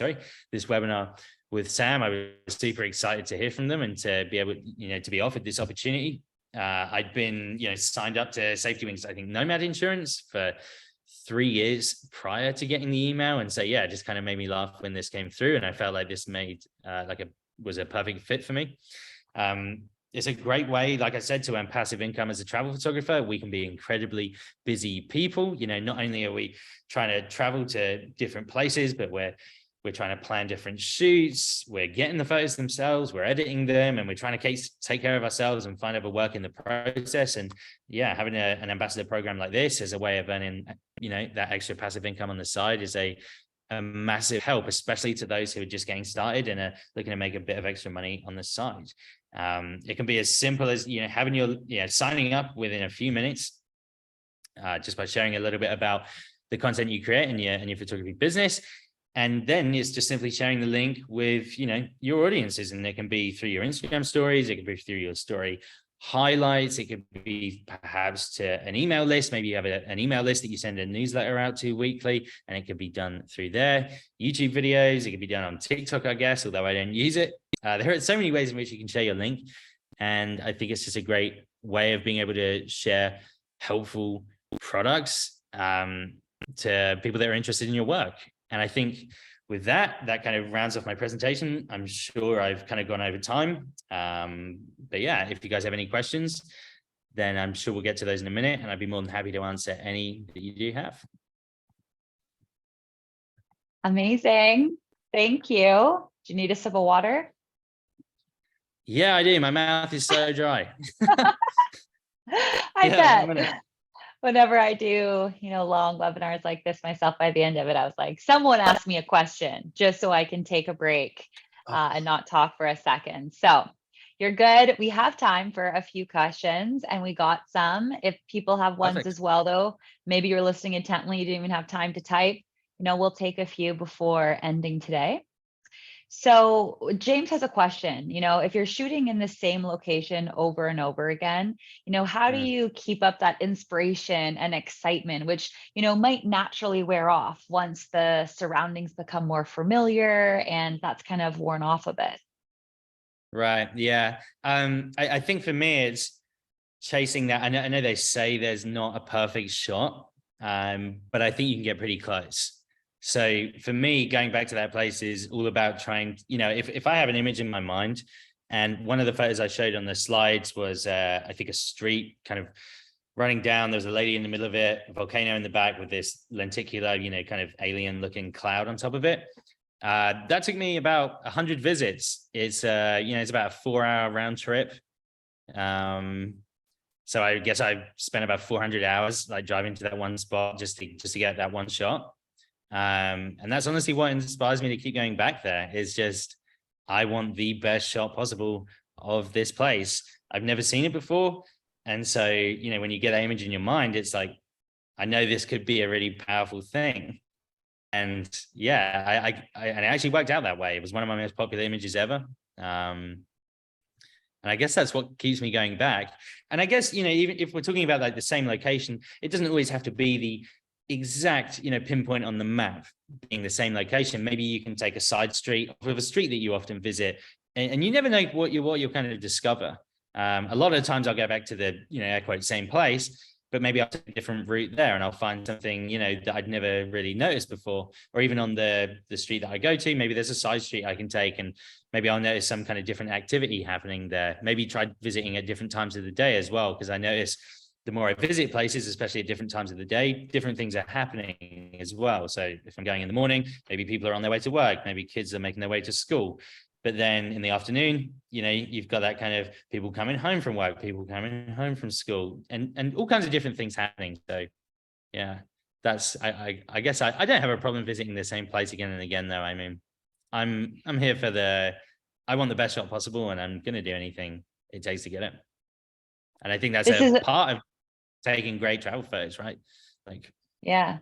this webinar with Sam, I was super excited to hear from them and to be able, to be offered this opportunity. I'd been, signed up to SafetyWing's, I think, Nomad Insurance for 3 years prior to getting the email. And so, yeah, it just kind of made me laugh when this came through. And I felt like this was a perfect fit for me. It's a great way, like I said, to earn passive income as a travel photographer. We can be incredibly busy people. Not only are we trying to travel to different places, but we're trying to plan different shoots. We're getting the photos themselves, we're editing them, and we're trying to take care of ourselves and find other work in the process. And yeah, having an ambassador program like this as a way of earning, that extra passive income on the side is a massive help, especially to those who are just getting started and are looking to make a bit of extra money on the side. It can be as simple as having your signing up within a few minutes, just by sharing a little bit about the content you create in your photography business. And then it's just simply sharing the link with your audiences, and it can be through your Instagram stories, it can be through your story highlights, it could be perhaps to an email list. Maybe you have an email list that you send a newsletter out to weekly, and it could be done through there. YouTube videos, it could be done on TikTok, I guess, although I don't use it. There are so many ways in which you can share your link, and I think it's just a great way of being able to share helpful products to people that are interested in your work. And I think with that kind of rounds off my presentation. I'm sure I've kind of gone over time. But yeah, if you guys have any questions, then I'm sure we'll get to those in a minute, and I'd be more than happy to answer any that you do have. Amazing. Thank you. Do you need a sip of water? Yeah, I do. My mouth is so dry. I bet. Whenever I do, long webinars like this myself, by the end of it, I was like, someone asked me a question just so I can take a break and not talk for a second. So you're good. We have time for a few questions, and we got some. If people have ones Perfect. as well, though, maybe you're listening intently, you didn't even have time to type, we'll take a few before ending today. So James has a question, if you're shooting in the same location over and over again, how do you keep up that inspiration and excitement, which, might naturally wear off once the surroundings become more familiar and that's kind of worn off a bit? Right. Yeah. I think for me, it's chasing that. I know they say there's not a perfect shot, but I think you can get pretty close. So for me, going back to that place is all about trying, if I have an image in my mind, and one of the photos I showed on the slides was, I think, a street kind of running down. There was a lady in the middle of it, a volcano in the back with this lenticular, kind of alien looking cloud on top of it. That took me about 100 visits. It's, it's about a 4-hour round trip. So I guess I spent about 400 hours like driving to that one spot just to get that one shot. And that's honestly what inspires me to keep going back there. Is just, I want the best shot possible of this place. I've never seen it before. And so, when you get that image in your mind, it's like, I know this could be a really powerful thing. And yeah, and it actually worked out that way. It was one of my most popular images ever. And I guess that's what keeps me going back. And I guess, even if we're talking about like the same location, it doesn't always have to be the exact, pinpoint on the map being the same location. Maybe you can take a side street of a street that you often visit, and you never know what you'll kind of discover. A lot of times I'll go back to the, air quote, same place, but maybe I'll take a different route there and I'll find something, you know, that I'd never really noticed before. Or even on the street that I go to, maybe there's a side street I can take and maybe I'll notice some kind of different activity happening there. Maybe try visiting at different times of the day as well, because I notice the more I visit places, especially at different times of the day, different things are happening as well. So if I'm going in the morning, maybe people are on their way to work, maybe kids are making their way to school. But then in the afternoon, you know, you've got that kind of people coming home from work, people coming home from school, and all kinds of different things happening. So yeah, that's I guess I don't have a problem visiting the same place again and again, though. I mean, I'm here for I want the best shot possible, and I'm gonna do anything it takes to get it. And I think that's This a is, part of taking great travel photos, right? Like, yeah.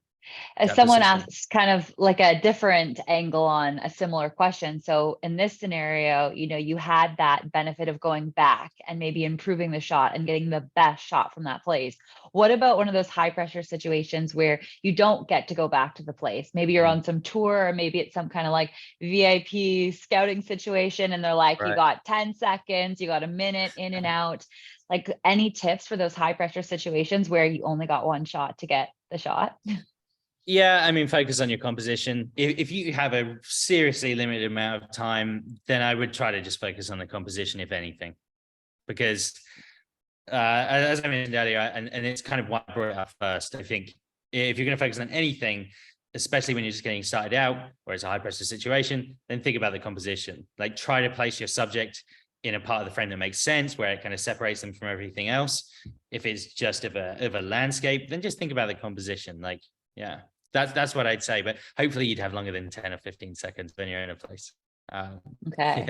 As that someone persistence. asks kind of like a different angle on a similar question. So in this scenario, you know, you had that benefit of going back and maybe improving the shot and getting the best shot from that place. What about one of those high pressure situations where you don't get to go back to the place? Maybe you're on some tour, or maybe it's some kind of like VIP scouting situation, and they're like, you Right. got 10 seconds, you got a minute in and out. Like, any tips for those high pressure situations where you only got one shot to get the shot? Yeah, I mean, focus on your composition. If you have a seriously limited amount of time, then I would try to just focus on the composition, if anything, because as I mentioned earlier, and it's kind of why I brought it up first. I think if you're going to focus on anything, especially when you're just getting started out or it's a high pressure situation, then think about the composition. Like, try to place your subject in a part of the frame that makes sense, where it kind of separates them from everything else. If it's just of a landscape, then just think about the composition. Like, yeah. That's what I'd say, but hopefully you'd have longer than 10 or 15 seconds when you're in a place. Okay.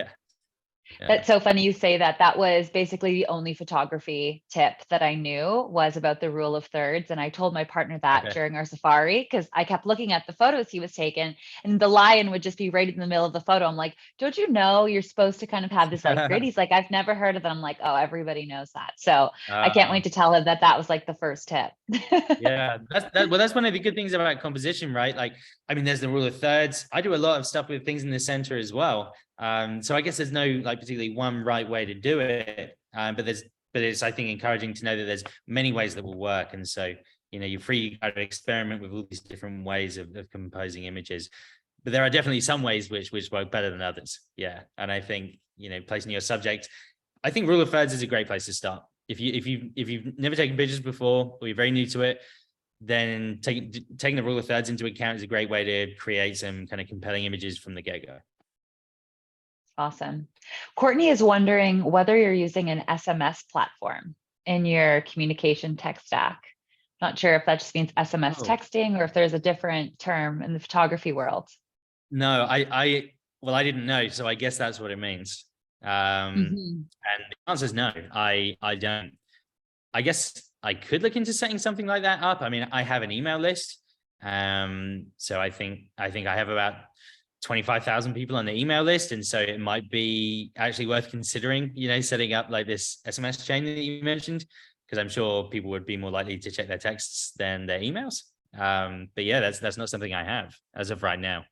Yeah. That's so funny you say that. That was basically the only photography tip that I knew was about the rule of thirds. And I told my partner that Okay. during our safari, because I kept looking at the photos he was taking, and the lion would just be right in the middle of the photo. I'm like, don't you know you're supposed to kind of have this like grid? He's like, I've never heard of it. I'm like, oh, everybody knows that. So I can't wait to tell him that that was like the first tip. Yeah, that's one of the good things about composition, right? Like, I mean, there's the rule of thirds. I do a lot of stuff with things in the center as well. So I guess there's no like particularly one right way to do it. But it's, I think, encouraging to know that there's many ways that will work. And so, you know, you're free to experiment with all these different ways of composing images. But there are definitely some ways which work better than others. Yeah. And I think, you know, placing your subject, I think rule of thirds is a great place to start. If you've never taken pictures before, or you're very new to it, then taking the rule of thirds into account is a great way to create some kind of compelling images from the get-go. Awesome. Courtney is wondering whether you're using an SMS platform in your communication tech stack. Not sure if that just means SMS texting or if there's a different term in the photography world. No, I didn't know, so I guess that's what it means. And the answer is no, I don't. I guess I could look into setting something like that up. I mean, I have an email list. So I think I have about 25,000 people on the email list. And so it might be actually worth considering, you know, setting up like this SMS chain that you mentioned, because I'm sure people would be more likely to check their texts than their emails. But yeah, that's not something I have as of right now.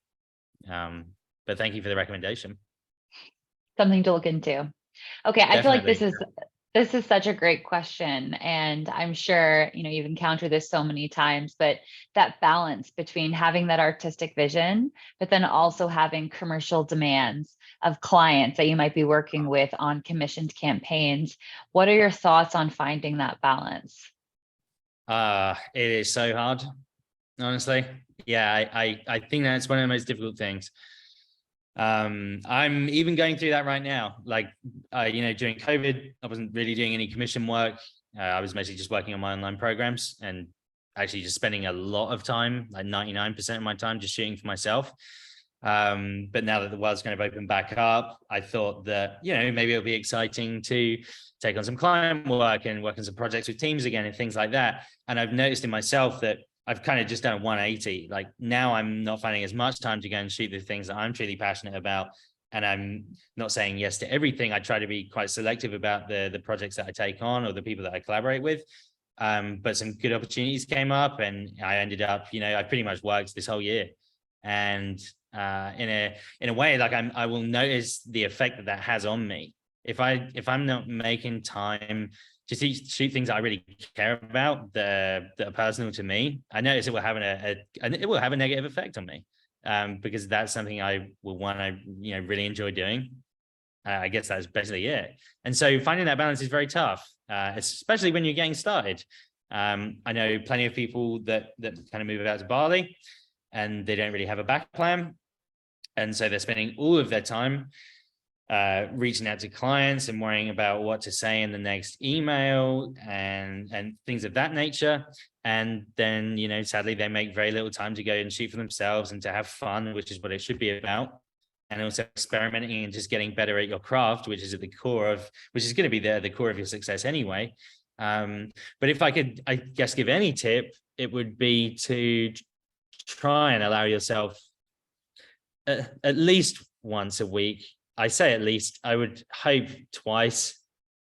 But thank you for the recommendation. Something to look into. Okay, I feel like this is such a great question, and I'm sure, you know, you've encountered this so many times, but that balance between having that artistic vision, but then also having commercial demands of clients that you might be working with on commissioned campaigns. What are your thoughts on finding that balance? It is so hard, honestly. Yeah, I think that's one of the most difficult things. I'm even going through that right now. Like, you know, during COVID, I wasn't really doing any commission work. I was mostly just working on my online programs and actually just spending a lot of time, like 99% of my time, just shooting for myself. But now that the world's kind of opened back up, I thought that, you know, maybe it'll be exciting to take on some client work and work on some projects with teams again and things like that. And I've noticed in myself that I've kind of just done a 180. Like, now I'm not finding as much time to go and shoot the things that I'm truly passionate about. And I'm not saying yes to everything. I try to be quite selective about the projects that I take on or the people that I collaborate with. But some good opportunities came up and I ended up, you know, I pretty much worked this whole year. And in a way, like I will notice the effect that has on me. if I'm not making time to shoot things I really care about that are personal to me, I notice it will have a negative effect on me, because that's something I will want to really enjoy doing. I guess that's basically it. And so finding that balance is very tough, especially when you're getting started. I know plenty of people that kind of move out to Bali and they don't really have a back plan. And so they're spending all of their time reaching out to clients and worrying about what to say in the next email and things of that nature. And then, sadly, they make very little time to go and shoot for themselves and to have fun, which is what it should be about. And also experimenting and just getting better at your craft, which is at the core of, which is going to be the core of your success anyway. But if I could, I guess, give any tip, it would be to try and allow yourself at least once a week. I say at least, I would hope twice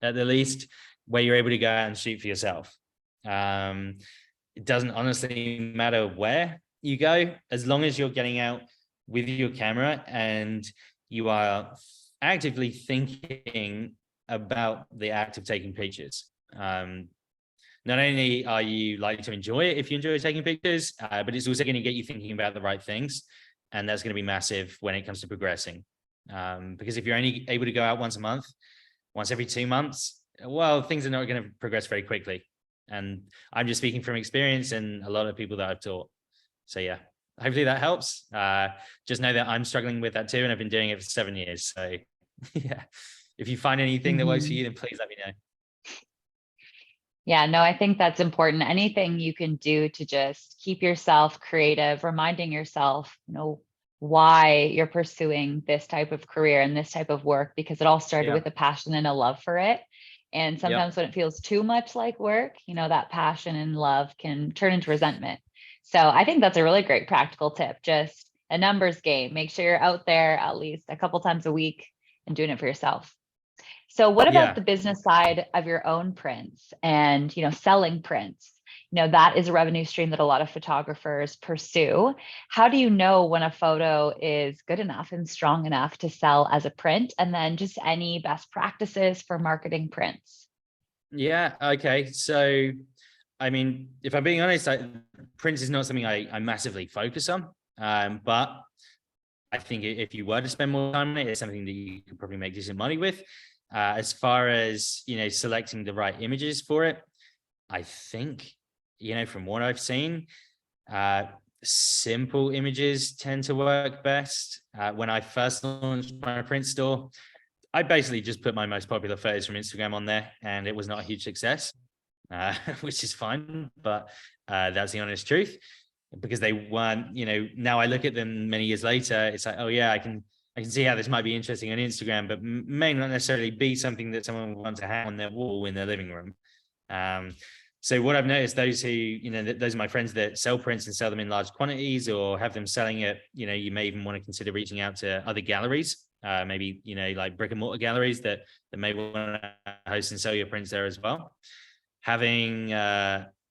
at the least, where you're able to go out and shoot for yourself. It doesn't honestly matter where you go, as long as you're getting out with your camera and you are actively thinking about the act of taking pictures. Not only are you likely to enjoy it if you enjoy taking pictures, but it's also going to get you thinking about the right things. And that's going to be massive when it comes to progressing. Because if you're only able to go out once a month, once every 2 months, well, things are not going to progress very quickly. And I'm just speaking from experience and a lot of people that I've taught. So yeah, hopefully that helps. Just know that I'm struggling with that too, and I've been doing it for 7 years. So yeah, if you find anything that works for you, then please let me know. Yeah, no, I think that's important. Anything you can do to just keep yourself creative, reminding yourself, why you're pursuing this type of career and this type of work, because it all started with a passion and a love for it. And sometimes when it feels too much like work, that passion and love can turn into resentment. So I think that's a really great practical tip. Just a numbers game. Make sure you're out there at least a couple times a week and doing it for yourself. So what about the business side of your own prints and, selling prints? That is a revenue stream that a lot of photographers pursue. How do you know when a photo is good enough and strong enough to sell as a print? And then just any best practices for marketing prints? Yeah. Okay. So, I mean, if I'm being honest, prints is not something I massively focus on. But I think if you were to spend more time on it, it's something that you could probably make decent money with. As far as, selecting the right images for it, I think, from what I've seen, simple images tend to work best. When I first launched my print store, I basically just put my most popular photos from Instagram on there, and it was not a huge success, which is fine, but that's the honest truth, because they weren't, now I look at them many years later, it's like, oh yeah, I can see how this might be interesting on Instagram, but may not necessarily be something that someone would want to have on their wall in their living room. So what I've noticed, those who, those are my friends that sell prints and sell them in large quantities or have them selling it, you may even want to consider reaching out to other galleries, maybe, like brick and mortar galleries that may want to host and sell your prints there as well. Having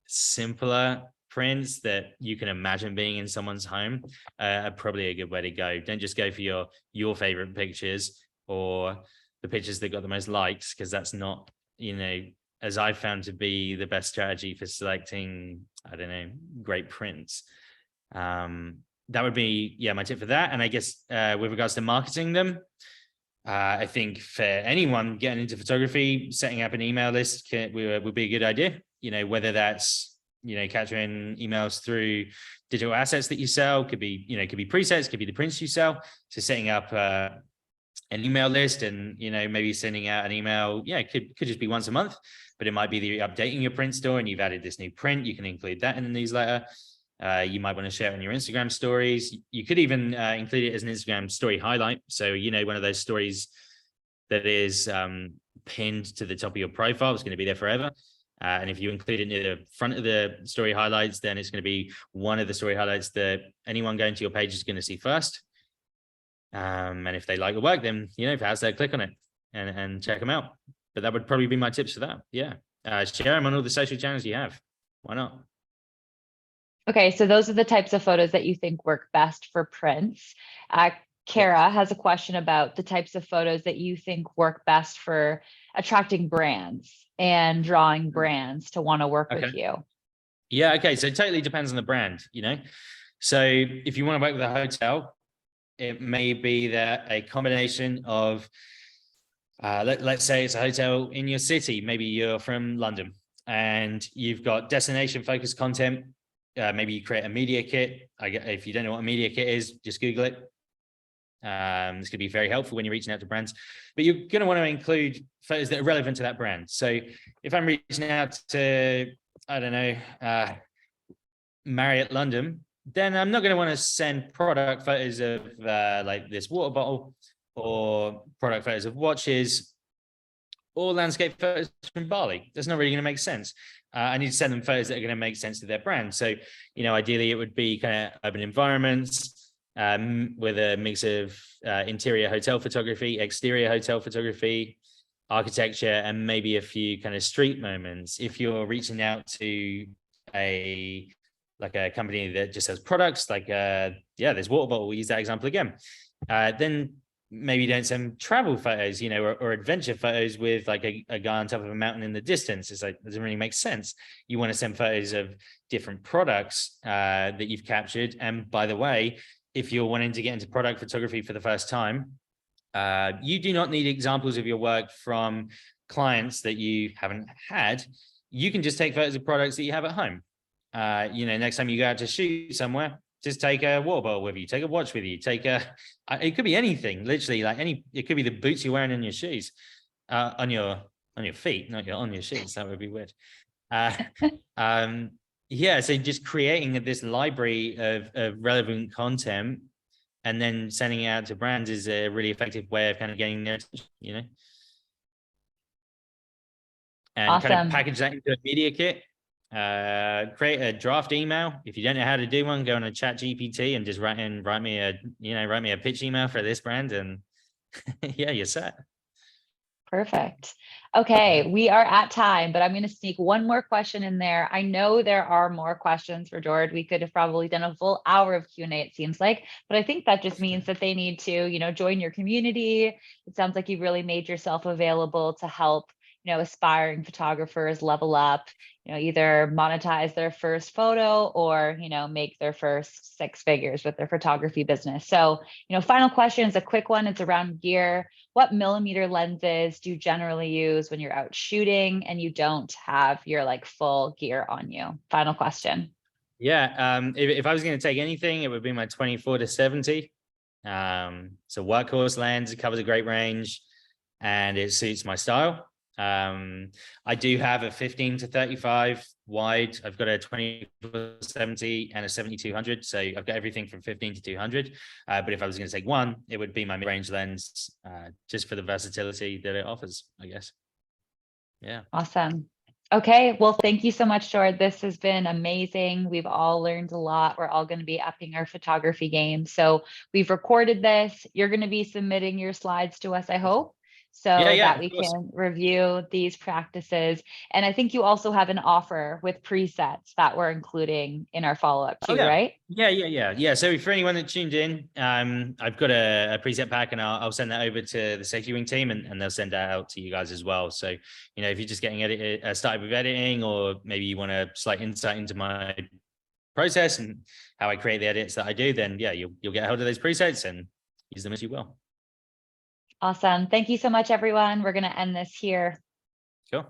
simpler prints that you can imagine being in someone's home are probably a good way to go. Don't just go for your favorite pictures or the pictures that got the most likes, because that's not, as I found to be the best strategy for selecting, great prints. That would be, my tip for that. And I guess with regards to marketing them, I think for anyone getting into photography, setting up an email list would be a good idea, whether that's, capturing emails through digital assets that you sell, could be presets, could be the prints you sell. So setting up an email list and, maybe sending out an email, could just be once a month, but it might be that you're updating your print store and you've added this new print. You can include that in the newsletter. You might want to share it on your Instagram stories. You could even include it as an Instagram story highlight. So, one of those stories that is pinned to the top of your profile is going to be there forever. And if you include it near the front of the story highlights, then it's going to be one of the story highlights that anyone going to your page is going to see first. And if they like the work, then, perhaps they'll click on it and check them out. But that would probably be my tips for that. Yeah. Share them on all the social channels you have. Why not? Okay, so those are the types of photos that you think work best for prints. Kara has a question about the types of photos that you think work best for attracting brands and drawing brands to want to work with you. Yeah, okay. So it totally depends on the brand, you know. So if you want to work with a hotel, it may be that a combination of, let's say it's a hotel in your city. Maybe you're from London and you've got destination focused content. Maybe you create a media kit. If you don't know what a media kit is, just Google it. This could be very helpful when you're reaching out to brands, but you're going to want to include photos that are relevant to that brand. So if I'm reaching out to, I don't know, Marriott London, then I'm not going to want to send product photos of like this water bottle, or product photos of watches, or landscape photos from Bali. That's not really going to make sense. I need to send them photos that are going to make sense to their brand. So, you know, ideally it would be kind of urban environments, with a mix of interior hotel photography, exterior hotel photography, architecture, and maybe a few kind of street moments. If you're reaching out to a company that just has products, like this water bottle, we use that example again, then maybe don't send travel photos, you know, or adventure photos with like a guy on top of a mountain in the distance. It's like, it doesn't really make sense. You want to send photos of different products that you've captured. And by the way, if you're wanting to get into product photography for the first time, you do not need examples of your work from clients that you haven't had. You can just take photos of products that you have at home. You know, next time you go out to shoot somewhere, just take a water bottle with you, take a watch with you, it could be anything, literally, like it could be the boots you're wearing in your shoes, on your feet, not on your shoes. That would be weird. Yeah, so just creating this library of relevant content and then sending it out to brands is a really effective way of kind of getting their attention, you know. And Awesome. kind of package that into a media kit. Create a draft email. If you don't know how to do one, go on a chat GPT and just write me a pitch email for this brand, and yeah, you're set. Perfect. Okay, we are at time, but I'm going to sneak one more question in there. I know there are more questions for Jord. We could have probably done a full hour of Q&A, it seems like, but I think that just means that they need to, you know, join your community. It sounds like you've really made yourself available to help, you know, aspiring photographers level up, you know, either monetize their first photo or, you know, make their first 6 figures with their photography business. So, you know, final question is a quick one. It's around gear. What millimeter lenses do you generally use when you're out shooting and you don't have your like full gear on you? Final question. Yeah, if I was going to take anything, it would be my 24-70. So workhorse lens. It covers a great range and it suits my style. I do have a 15-35 wide. I've got a 24-70 and a 70-200. So I've got everything from 15 to 200. But if I was going to take one, it would be my mid-range lens, just for the versatility that it offers, I guess. Yeah. Awesome. Okay. Well, thank you so much, Jord. This has been amazing. We've all learned a lot. We're all going to be upping our photography game. So we've recorded this. You're going to be submitting your slides to us, I hope, so that we can review these practices. And I think you also have an offer with presets that we're including in our follow-up too, right? Yeah. So for anyone that tuned in, I've got a preset pack, and I'll send that over to the SafetyWing team, and they'll send that out to you guys as well. So, you know, if you're just getting started with editing, or maybe you want a slight insight into my process and how I create the edits that I do, then yeah, you'll get a hold of those presets and use them as you will. Awesome. Thank you so much, everyone. We're going to end this here. Sure.